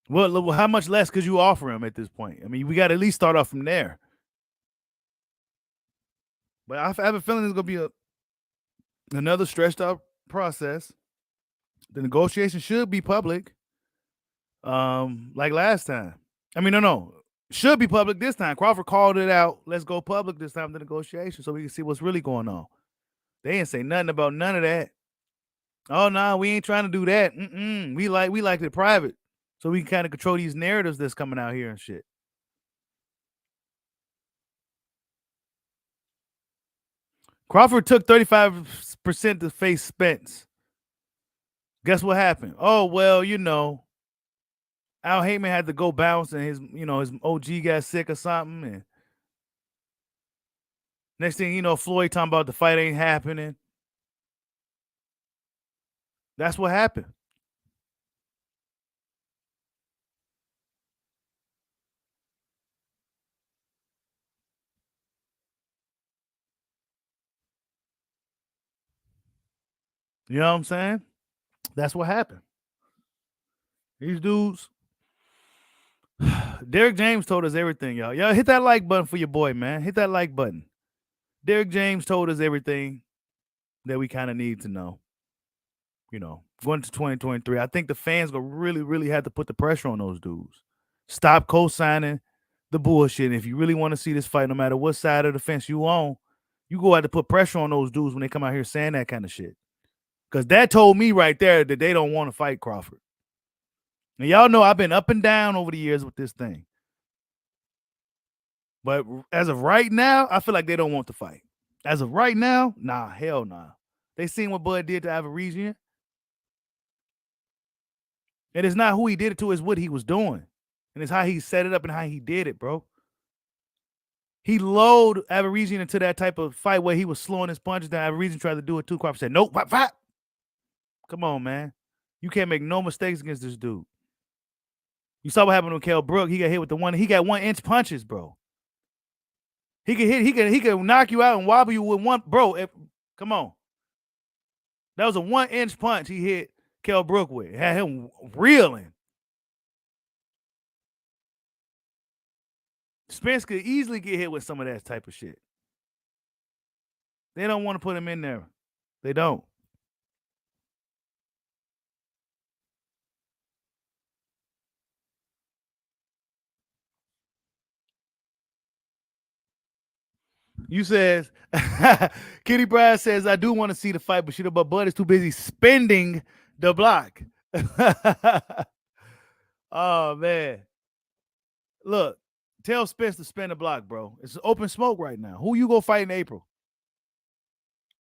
Well, how much less could you offer him at this point? I mean, we got to at least start off from there. But I have a feeling it's gonna be another stretched out process. The negotiation should be public, like last time. I mean, no, should be public this time. Crawford called it out. Let's go public this time, the negotiation, so we can see what's really going on. They ain't say nothing about none of that. Oh no, we ain't trying to do that. We like it private, so we can kind of control these narratives that's coming out here and shit. Crawford took 35% to face Spence. Guess what happened? Oh well, Al Heyman had to go bounce, and his OG got sick or something, and next thing you know, Floyd talking about the fight ain't happening. That's what happened. You know what I'm saying? That's what happened. These dudes. Derek James told us everything, y'all. Y'all hit that like button for your boy, man. Hit that like button. Derek James told us everything that we kind of need to know. Going to 2023, I think the fans gonna really, really have to put the pressure on those dudes. Stop co-signing the bullshit. And if you really want to see this fight, no matter what side of the fence you on, you go out to put pressure on those dudes when they come out here saying that kind of shit. Because that told me right there that they don't want to fight Crawford. And y'all know I've been up and down over the years with this thing. But as of right now, I feel like they don't want to fight. As of right now, nah, hell nah. They seen what Bud did to Averesian. And it's not who he did it to, it's what he was doing. And it's how he set it up and how he did it, bro. He lulled Averesian into that type of fight where he was slowing his punches down. Averesian tried to do it too. Crawford said, nope, fight. Come on, man. You can't make no mistakes against this dude. You saw what happened with Kell Brook. He got hit with he got 1-inch punches, bro. He can knock you out and wobble you with one, bro. Come on. That was a 1-inch punch he hit Kell Brook with. It had him reeling. Spence could easily get hit with some of that type of shit. They don't want to put him in there. They don't. You says Kenny Brad says I do want to see the fight, but Bud is too busy spending the block. Oh man. Look, tell Spence to spend the block, bro. It's open smoke right now. Who you go fight in April?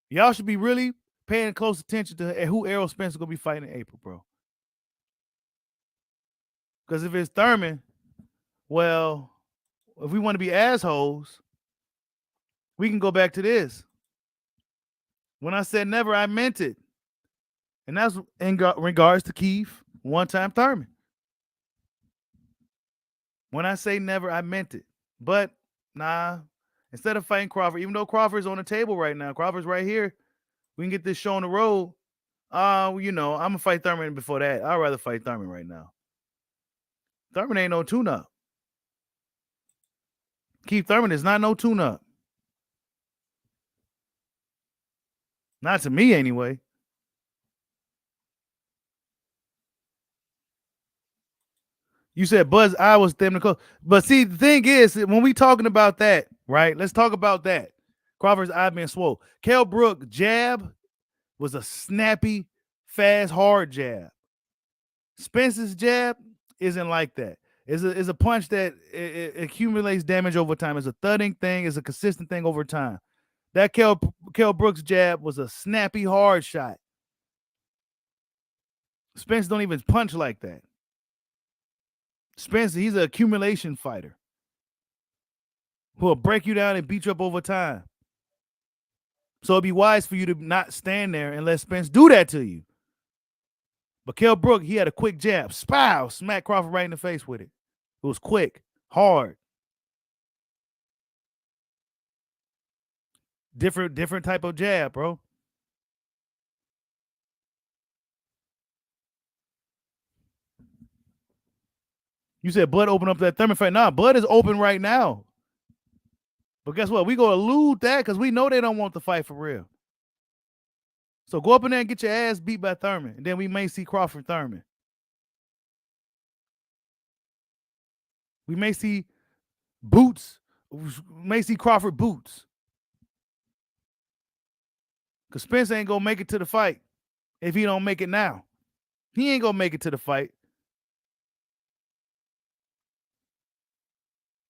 Y'all should be really paying close attention to who Errol Spence is gonna be fighting in April, bro. Because if it's Thurman, well, if we want to be assholes, we can go back to this. When I said never, I meant it. And that's in regards to Keith, one-time Thurman. When I say never, I meant it. But, nah, instead of fighting Crawford, even though Crawford's on the table right now, Crawford's right here, we can get this show on the road. I'm going to fight Thurman before that. I'd rather fight Thurman right now. Thurman ain't no tune-up. Keith Thurman is not no tune-up. Not to me, anyway. You said Buzz I was them to close. But see, the thing is, when we talking about that, right? Let's talk about that. Crawford's eye being swole. Kell Brook jab was a snappy, fast, hard jab. Spence's jab isn't like that. It's a punch that it accumulates damage over time. It's a thudding thing. It's a consistent thing over time. That Kell Brook's jab was a snappy, hard shot. Spence don't even punch like that. Spence, he's an accumulation fighter who will break you down and beat you up over time. So it'd be wise for you to not stand there and let Spence do that to you. But Kell Brook, he had a quick jab. Spow! Smack Crawford right in the face with it. It was quick, hard. Different type of jab, bro. You said Bud opened up that Thurman fight. Nah, Bud is open right now. But guess what? We gonna elude that because we know they don't want the fight for real. So go up in there and get your ass beat by Thurman. And then we may see Crawford Thurman. We may see Boots. We may see Crawford Boots. Because Spence ain't gonna make it to the fight if he don't make it now. He ain't gonna make it to the fight.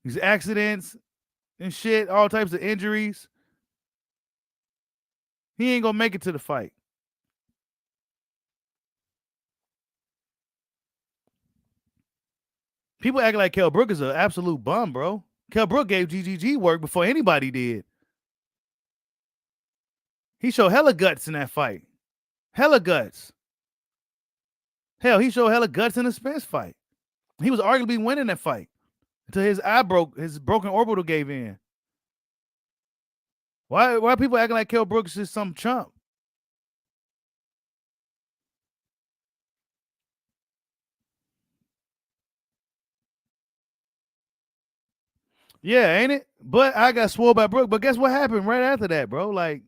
These accidents and shit, all types of injuries. He ain't gonna make it to the fight. People act like Kell Brook is an absolute bum, bro. Kell Brook gave GGG work before anybody did. He showed hella guts in that fight. Hella guts. Hell, he showed hella guts in the Spence fight. He was arguably winning that fight until his eye broke, his broken orbital gave in. Why are people acting like Kell Brook is just some chump? Yeah, ain't it? But I got swole by Brook. But guess what happened right after that, bro? Like,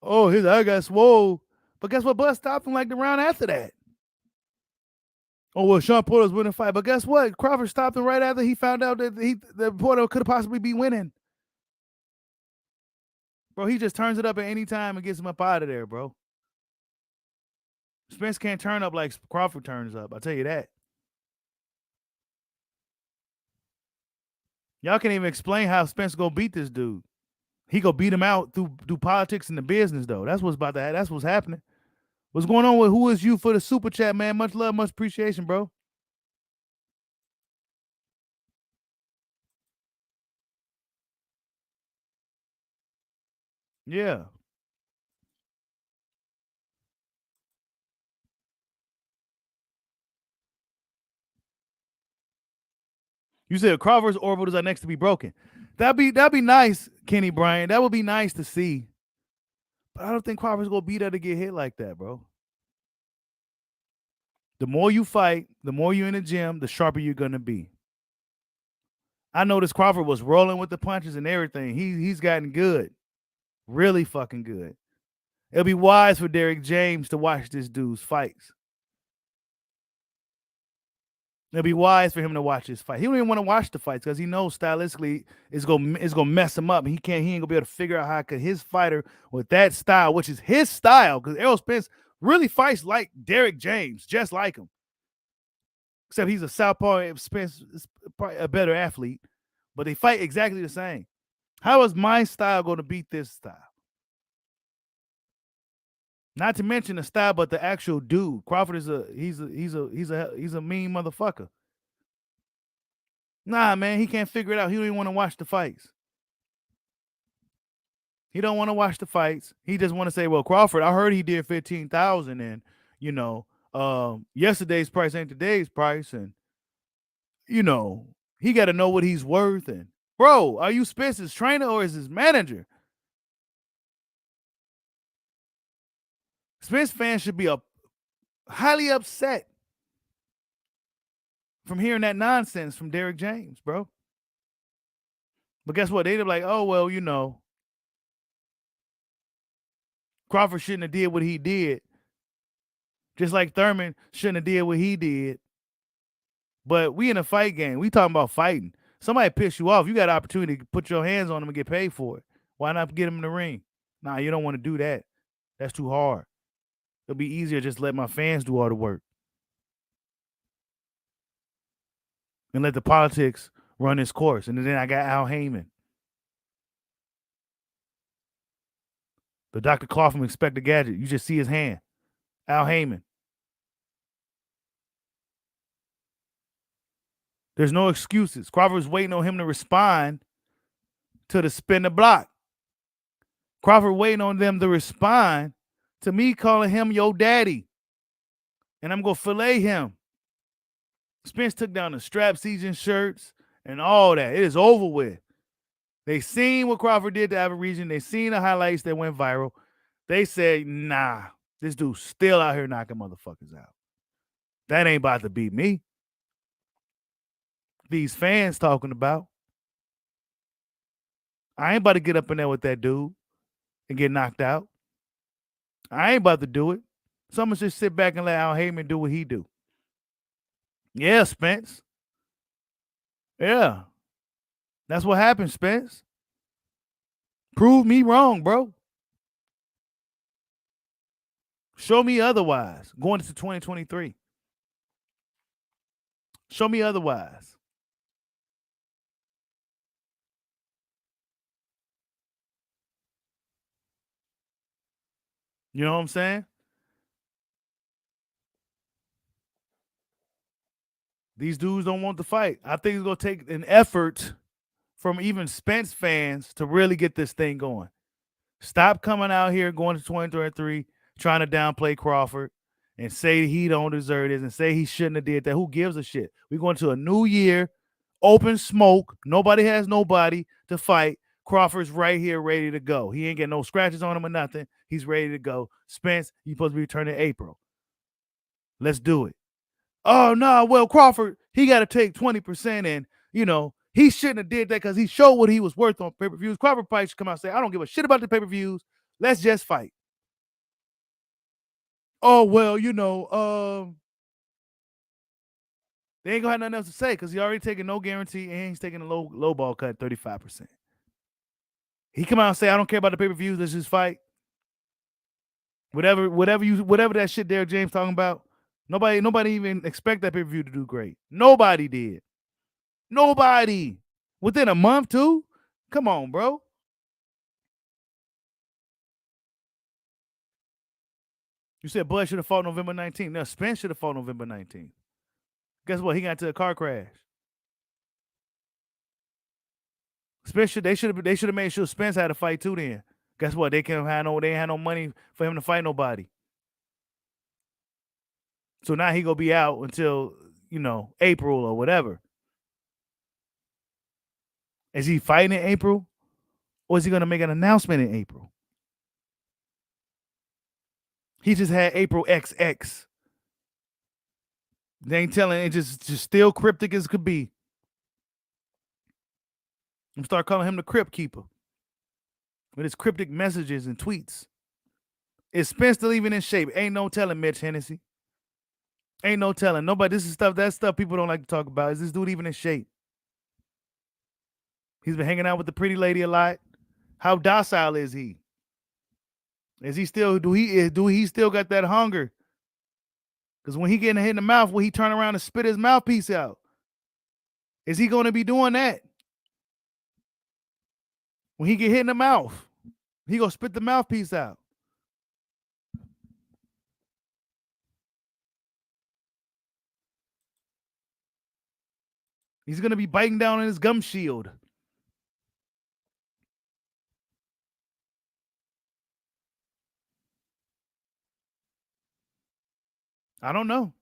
oh, his eye got swole. But guess what? Bud stopped him like the round after that. Oh, well, Sean Porter's winning the fight. But guess what? Crawford stopped him right after he found out that Porter could possibly be winning. Bro, he just turns it up at any time and gets him up out of there, bro. Spence can't turn up like Crawford turns up. I'll tell you that. Y'all can't even explain how Spence gonna beat this dude. He gonna beat him out through politics and the business, though. That's what's about to happen. That's what's happening. What's going on with Who Is You for the super chat, man? Much love, much appreciation, bro. Yeah. You said Crawford's orbitals are next to be broken. That'd be nice, Kenny Bryant. That would be nice to see. But I don't think Crawford's gonna be there to get hit like that, bro. The more you fight, the more you're in the gym, the sharper you're gonna be. I noticed Crawford was rolling with the punches and everything. He's gotten good. Really fucking good. It'll be wise for Derek James to watch this dude's fights. It'll be wise for him to watch his fight. He don't even want to watch the fights because he knows stylistically it's gonna mess him up. He ain't gonna be able to figure out how could his fighter with that style, which is his style, because Errol Spence really fights like Derek James, just like him. Except he's a southpaw. Spence is probably a better athlete, but they fight exactly the same. How is my style going to beat this style? Not to mention the style, but the actual dude. Crawford is he's a mean motherfucker. Nah, man, he can't figure it out. He don't even want to watch the fights. He don't want to watch the fights. He just want to say, well, Crawford, I heard he did 15,000 and, you know, yesterday's price ain't today's price. And, you know, he got to know what he's worth. And, bro, are you Spence's trainer or is his manager? Spence fans should be highly upset from hearing that nonsense from Derek James, bro. But guess what? They'd be like, oh, well, you know, Crawford shouldn't have did what he did. Just like Thurman shouldn't have did what he did. But we in a fight game. We talking about fighting. Somebody piss you off. You got an opportunity to put your hands on them and get paid for it. Why not get him in the ring? Nah, you don't want to do that. That's too hard. It'll be easier just let my fans do all the work. And let the politics run its course. And then I got Al Heyman. The Dr. Claw from Inspector Gadget. You just see his hand. Al Heyman. There's no excuses. Crawford was waiting on him to respond to the spin the block. Crawford waiting on them to respond to me calling him your daddy. And I'm going to fillet him. Spence took down the strap season shirts and all that. It is over with. They seen what Crawford did to Aborigine. They seen the highlights that went viral. They said, nah, this dude's still out here knocking motherfuckers out. That ain't about to beat me. These fans talking about. I ain't about to get up in there with that dude and get knocked out. I ain't about to do it. Someone should sit back and let Al Heyman do what he do. Yeah, Spence. Yeah. That's what happened, Spence. Prove me wrong, bro. Show me otherwise going into 2023. Show me otherwise. You know what I'm saying? These dudes don't want to fight. I think it's going to take an effort from even Spence fans to really get this thing going. Stop coming out here going to 2023 trying to downplay Crawford and say he don't deserve this and say he shouldn't have did that. Who gives a shit? We're going to a new year, open smoke. Nobody has nobody to fight. Crawford's right here ready to go. He ain't getting no scratches on him or nothing. He's ready to go. Spence, you supposed to be returning April. Let's do it. Oh, no, well, Crawford, he got to take 20% and, he shouldn't have did that because he showed what he was worth on pay-per-views. Crawford probably should come out and say, I don't give a shit about the pay-per-views. Let's just fight. Oh, well, they ain't going to have nothing else to say because he already taking no guarantee and he's taking a low ball cut, 35%. He come out and say, I don't care about the pay-per-views. Let's just fight. Whatever that shit there James talking about, nobody even expect that pay-per-view to do great. Nobody did. Nobody. Within a month, too? Come on, bro. You said Bud should have fought November 19th. No, Spence should have fought November 19th. Guess what? He got into a car crash. They should have made sure Spence had a fight too then. Guess what? They ain't had no money for him to fight nobody. So now he gonna be out until, April or whatever. Is he fighting in April? Or is he gonna make an announcement in April? He just had April XX. They ain't telling it, just still cryptic as could be. I'm start calling him the Crypt Keeper with his cryptic messages and tweets. Is Spence still even in shape? Ain't no telling, Mitch Hennessy. Ain't no telling. Nobody. This is stuff people don't like to talk about. Is this dude even in shape? He's been hanging out with the pretty lady a lot. How docile is he? Is he still? Do he still got that hunger? Because when he getting hit in the mouth, will he turn around and spit his mouthpiece out? Is he going to be doing that? When he get hit in the mouth, he gonna spit the mouthpiece out. He's gonna be biting down on his gum shield. I don't know.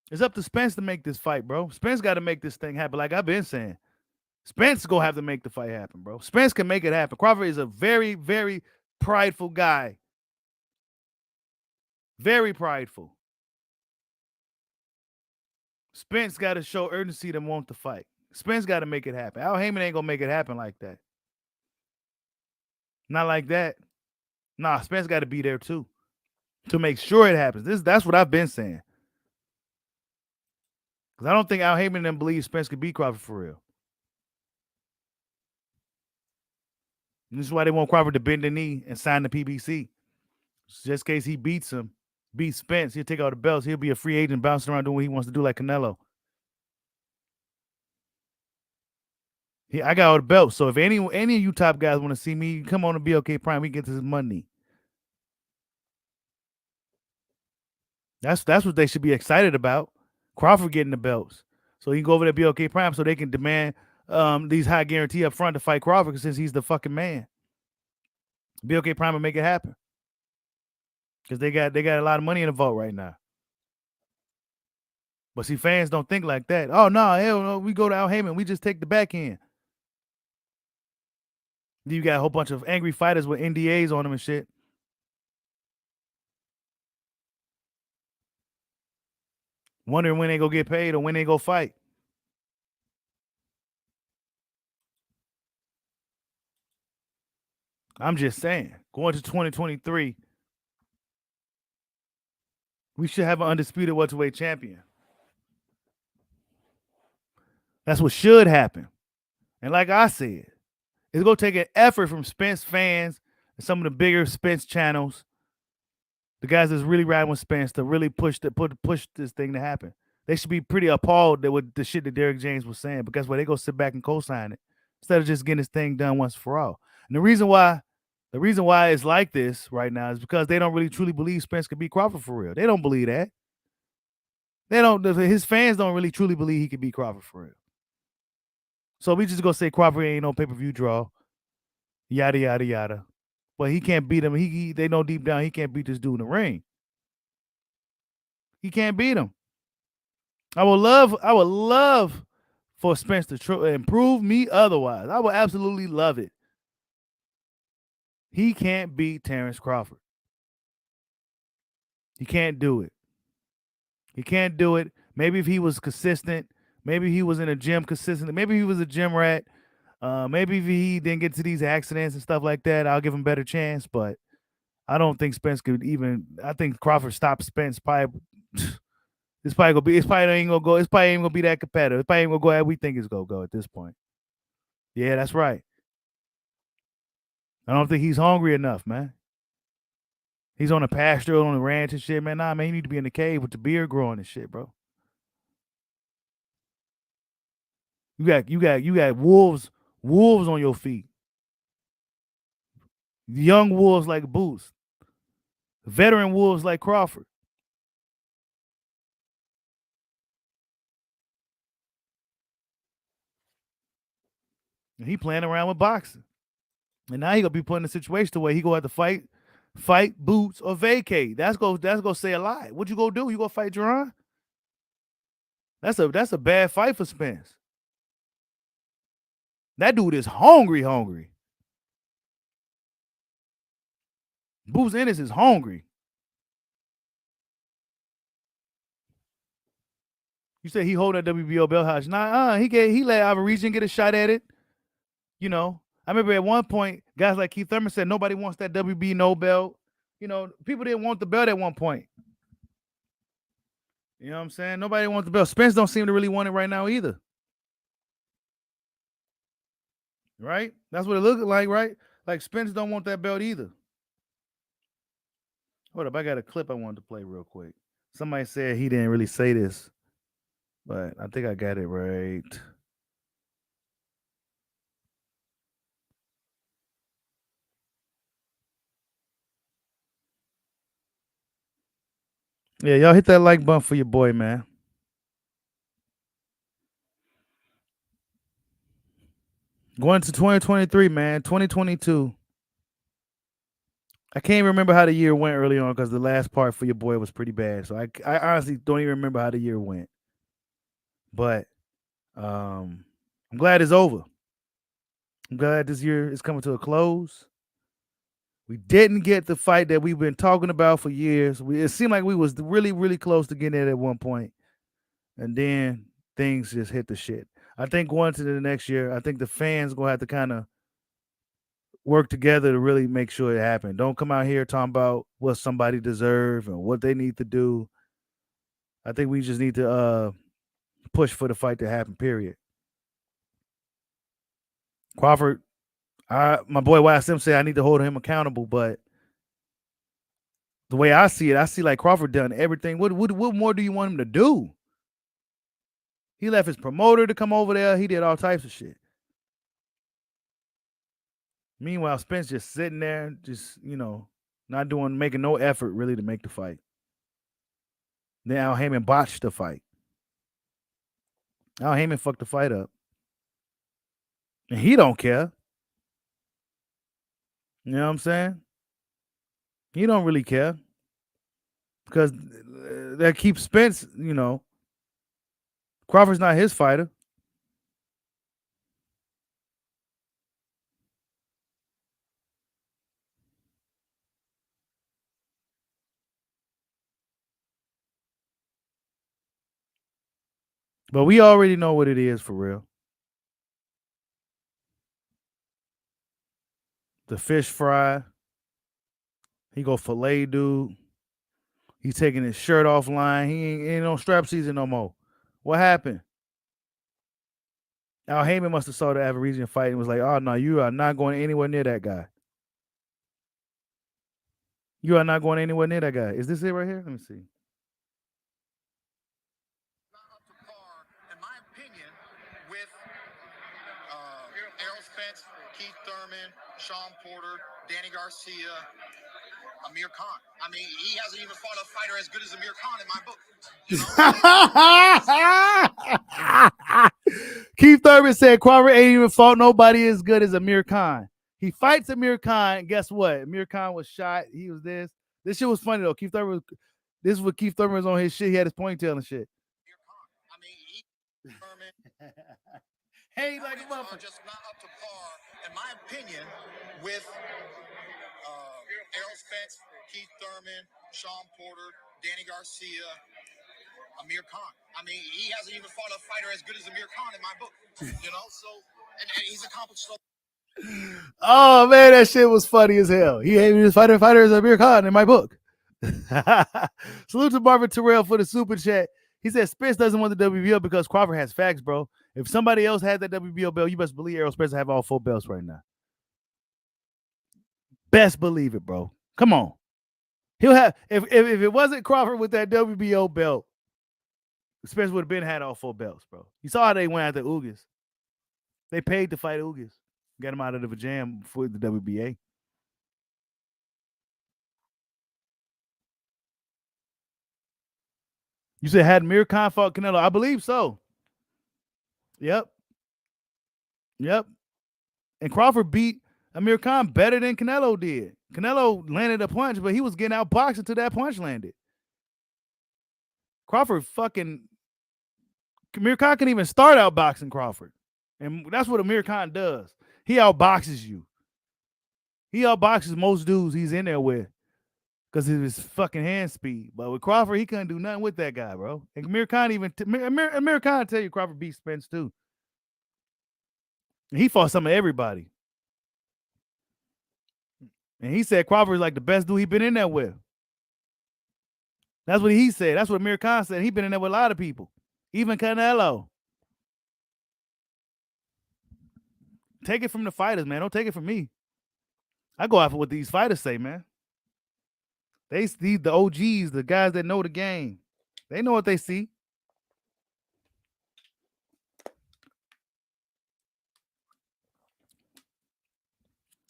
It's up to Spence to make this fight, bro. Spence got to make this thing happen. Like I've been saying, Spence gonna have to make the fight happen, bro. Spence can make it happen. Crawford is a very, very prideful guy. Very prideful. Spence got to show urgency to want the fight. Spence got to make it happen. Al Heyman ain't gonna make it happen like that. Not like that. Nah, Spence got to be there too to make sure it happens. That's what I've been saying. Because I don't think Al Heyman and believe Spence could beat Crawford for real. And this is why they want Crawford to bend the knee and sign the PBC. Just in case he beats Spence, he'll take all the belts. He'll be a free agent bouncing around doing what he wants to do like Canelo. I got all the belts. So if any of you top guys want to see me, come on to BLK Prime. We get this money. That's what they should be excited about. Crawford getting the belts. So he can go over to BLK Prime so they can demand these high guarantee up front to fight Crawford since he's the fucking man. BLK Prime will make it happen because they got a lot of money in the vault right now. But see, fans don't think like that. Oh no, hell no, we go to Al Heyman, we just take the back end. You got a whole bunch of angry fighters with NDAs on them and shit. Wondering when they go get paid or when they go fight. I'm just saying, going to 2023, we should have an undisputed welterweight champion. That's what should happen. And like I said, it's going to take an effort from Spence fans and some of the bigger Spence channels, the guys that's really riding with Spence, to really push this thing to happen. They should be pretty appalled with the shit that Derrick James was saying, because they go sit back and co-sign it instead of just getting this thing done once for all. And the reason why it's like this right now is because they don't really truly believe Spence could beat Crawford for real. They don't believe that. His fans don't really truly believe he could beat Crawford for real. So we just gonna say Crawford ain't no pay-per-view draw, yada yada yada. But he can't beat him. They know deep down he can't beat this dude in the ring. He can't beat him. I would love for Spence to improve me otherwise. I would absolutely love it. He can't beat Terrence Crawford. He can't do it. He can't do it. Maybe if he was consistent, maybe he was in a gym consistently, maybe he was a gym rat, maybe if he didn't get to these accidents and stuff like that, I'll give him a better chance. But I don't think Spence could even. I think Crawford stopped Spence. Probably, it's probably ain't gonna be that competitive. It's probably ain't gonna go how we think it's gonna go at this point. Yeah, that's right. I don't think he's hungry enough, man. He's on a pasture, on a ranch and shit, man. Nah, man, he need to be in the cave with the beard growing and shit, bro. You got wolves on your feet. Young wolves like Boots. Veteran wolves like Crawford. And he playing around with boxing. And now he gonna be put in a situation where he gonna have to fight Boots or vacate. That's gonna say a lot. What you gonna do? You gonna fight Jerron? That's a bad fight for Spence. That dude is hungry. Boots Ennis is hungry. You said he holding that WBO belt hostage. Nah, he let Alvarez get a shot at it. You know, I remember at one point, guys like Keith Thurman said nobody wants that WB no belt. You know, people didn't want the belt at one point. You know what I'm saying? Nobody wants the belt. Spence don't seem to really want it right now either. Right? That's what it looks like, right? Like Spence don't want that belt either. Hold up, I got a clip I wanted to play real quick. Somebody said he didn't really say this, but I think I got it right. Yeah, y'all hit that like button for your boy, man. Going to 2023, man. 2022. I can't remember how the year went early on because the last part for your boy was pretty bad. So I honestly don't even remember how the year went. But I'm glad it's over. I'm glad this year is coming to a close. We didn't get the fight that we've been talking about for years. It seemed like we was really, really close to getting it at one point. And then things just hit the shit. I think going to the next year, I think the fans going to have to kind of work together to really make sure it happened. Don't come out here talking about what somebody deserves and what they need to do. I think we just need to push for the fight to happen, period. Crawford, my boy YSM said I need to hold him accountable, but the way I see it, I see like Crawford done everything. What more do you want him to do? He left his promoter to come over there. He did all types of shit. Meanwhile, Spence just sitting there, just, making no effort really to make the fight. Then Al Heyman botched the fight. Al Heyman fucked the fight up. And he don't care. You know what I'm saying? He don't really care. Because that keeps Spence, Crawford's not his fighter. But we already know what it is for real. The fish fry. He go fillet dude. He's taking his shirt off line. He ain't on strap season no more. What happened? Al Heyman must have saw the Avaresian fight and was like, oh, no, you are not going anywhere near that guy. You are not going anywhere near that guy. Is this it right here? Let me see. In my opinion, with Errol Spence, Keith Thurman, Sean Porter, Danny Garcia, Amir Khan. I mean, he hasn't even fought a fighter as good as Amir Khan in my book. Keith Thurman said Crawford ain't even fought nobody as good as Amir Khan. He fights Amir Khan, and guess what? Amir Khan was shot. He was this. This shit was funny though. This is what Keith Thurman was on his shit. He had his ponytail and shit. I mean, Thurman. Hey, like a motherfucker. Just not up to par, in my opinion, with Errol Spence, Keith Thurman, Sean Porter, Danny Garcia, Amir Khan. I mean, he hasn't even fought a fighter as good as Amir Khan in my book. So and he's accomplished so. Oh man, that shit was funny as hell. He ain't even fighter as Amir Khan in my book. Salute to Marvin Terrell for the super chat. He said Spence doesn't want the WBO because Crawford has facts, bro. If somebody else had that WBO belt, you best believe Errol Spence have all 4 belts right now. Best believe it, bro. Come on. He'll have if it wasn't Crawford with that WBO belt, Spence would have had all 4 belts, bro. You saw how they went after Ugas. They paid to fight Ugas. Got him out of the jam for the WBA. You said had Amir Khan fought Canelo? I believe so. Yep. And Crawford beat Amir Khan better than Canelo did. Canelo landed a punch, but he was getting outboxed until that punch landed. Crawford Amir Khan can even start outboxing Crawford. And that's what Amir Khan does. He outboxes you. He outboxes most dudes he's in there with because of his fucking hand speed. But with Crawford, he couldn't do nothing with that guy, bro. And Amir Khan Amir Khan tell you Crawford beat Spence too. And he fought some of everybody. And he said Crawford is like the best dude he been in there with. That's what he said. That's what Amir Khan said. He been in there with a lot of people. Even Canelo. Take it from the fighters, man. Don't take it from me. I go after what these fighters say, man. They see the OGs, the guys that know the game. They know what they see.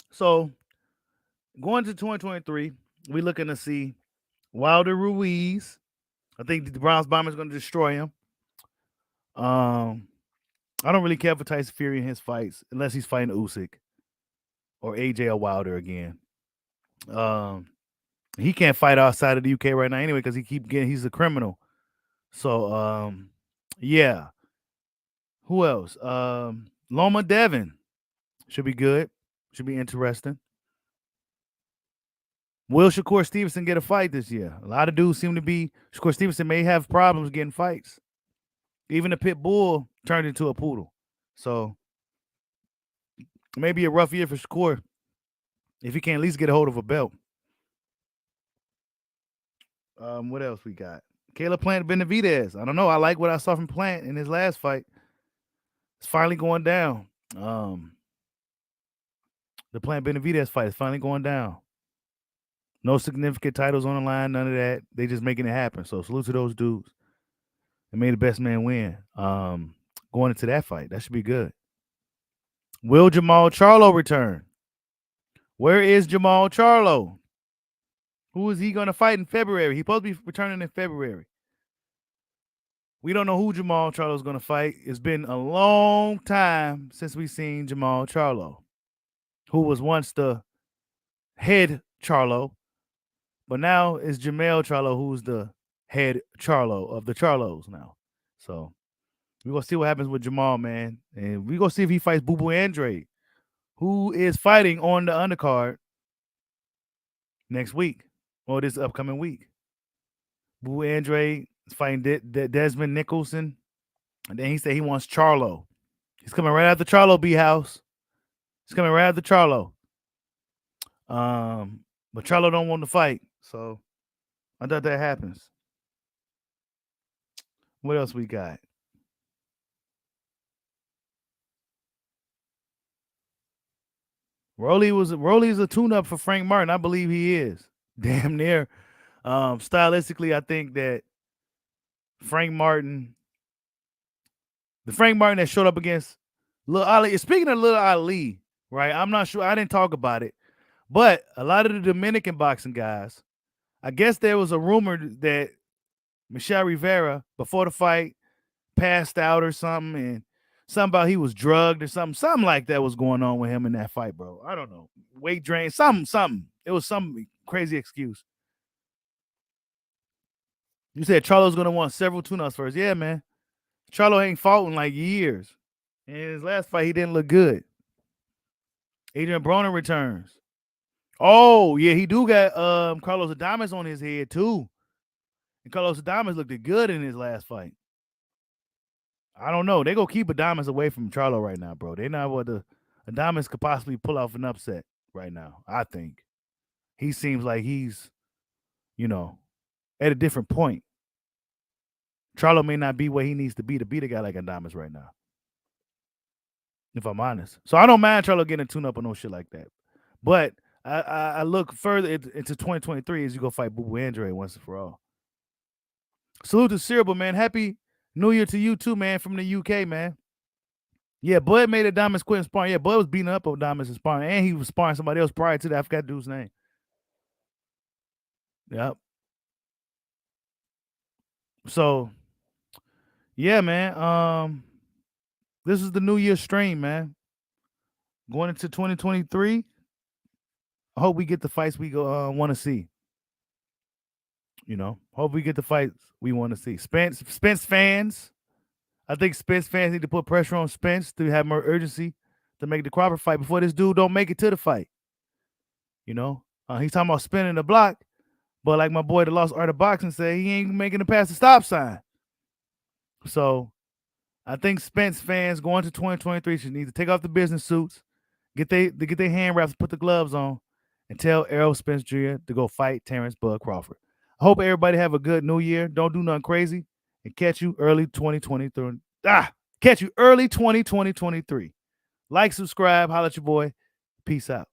So, going to 2023, we're looking to see Wilder Ruiz. I think the Bronze Bomber is going to destroy him. I don't really care for Tyson Fury in his fights unless he's fighting Usyk or AJ or Wilder again. He can't fight outside of the UK right now anyway because he's a criminal. So, yeah. Who else? Loma Devin should be good. Should be interesting. Will Shakur Stevenson get a fight this year? A lot of dudes seem to be. Shakur Stevenson may have problems getting fights. Even the pit bull turned into a poodle. So, maybe a rough year for Shakur if he can at least get a hold of a belt. What else we got? Caleb Plant Benavidez. I don't know. I like what I saw from Plant in his last fight. It's finally going down. The Plant Benavidez fight is finally going down. No significant titles on the line, none of that. They just making it happen. So salute to those dudes. They made the best man win. Going into that fight, that should be good. Will Jamal Charlo return? Where is Jamal Charlo? Who is he going to fight in February? He's supposed to be returning in February. We don't know who Jamal Charlo is going to fight. It's been a long time since we've seen Jamal Charlo, who was once the head Charlo, but now it's Jamel Charlo who's the head Charlo of the Charlos now. So we're going to see what happens with Jamal, man. And we're going to see if he fights Boo Boo Andrade, who is fighting on the undercard next week or this upcoming week. Boo Andrade is fighting Desmond Nicholson. And then he said he wants Charlo. He's coming right after Charlo, B-House. He's coming right after Charlo. But Charlo don't want to fight. So I thought that happens. What else we got? Rolly's a tune-up for Frank Martin. I believe he is. Damn near. Stylistically, I think that the Frank Martin that showed up against Lil Ali. Speaking of Lil Ali, right? I'm not sure. I didn't talk about it. But a lot of the Dominican boxing guys, I guess there was a rumor that Michelle Rivera, before the fight, passed out or something, and something about he was drugged or something like that was going on with him in that fight, bro. I don't know. Weight drain, something. It was some crazy excuse. You said Charlo's gonna want several tune-ups first. Yeah, man. Charlo ain't fought in like years. In his last fight, he didn't look good. Adrian Broner returns. Oh, yeah, he do got Carlos Adames on his head too. And Carlos Adames looked good in his last fight. I don't know. They go keep Adames away from Charlo right now, bro. They not what the Adames could possibly pull off an upset right now. I think he seems like he's, at a different point. Charlo may not be where he needs to be a guy like Adames right now, if I'm honest. So I don't mind Charlo getting a tune-up or no shit like that. But I look further into 2023 as you go fight Boo Boo Andrade once and for all. Salute to Cerebral, man. Happy New Year to you too, man, from the UK, man. Yeah, Bud made Adames quit sparring. Yeah, Bud was beating up Adames in sparring, and he was sparring somebody else prior to that. I forgot the dude's name. Yep. So, yeah, man. This is the New Year stream, man. Going into 2023. I hope we get the fights we go want to see. Hope we get the fights we want to see. Spence fans. I think Spence fans need to put pressure on Spence to have more urgency to make the Crawford fight before this dude don't make it to the fight. He's talking about spinning the block, but like my boy, the Lost Art of Boxing, said, he ain't making it past the stop sign. So I think Spence fans going to 2023 should need to take off the business suits, get their hand wraps, put the gloves on, and tell Errol Spence Jr. to go fight Terrence Bud Crawford. I hope everybody have a good New Year. Don't do nothing crazy, and catch you early 2023. Catch you early 2023. Like, subscribe, holla at your boy. Peace out.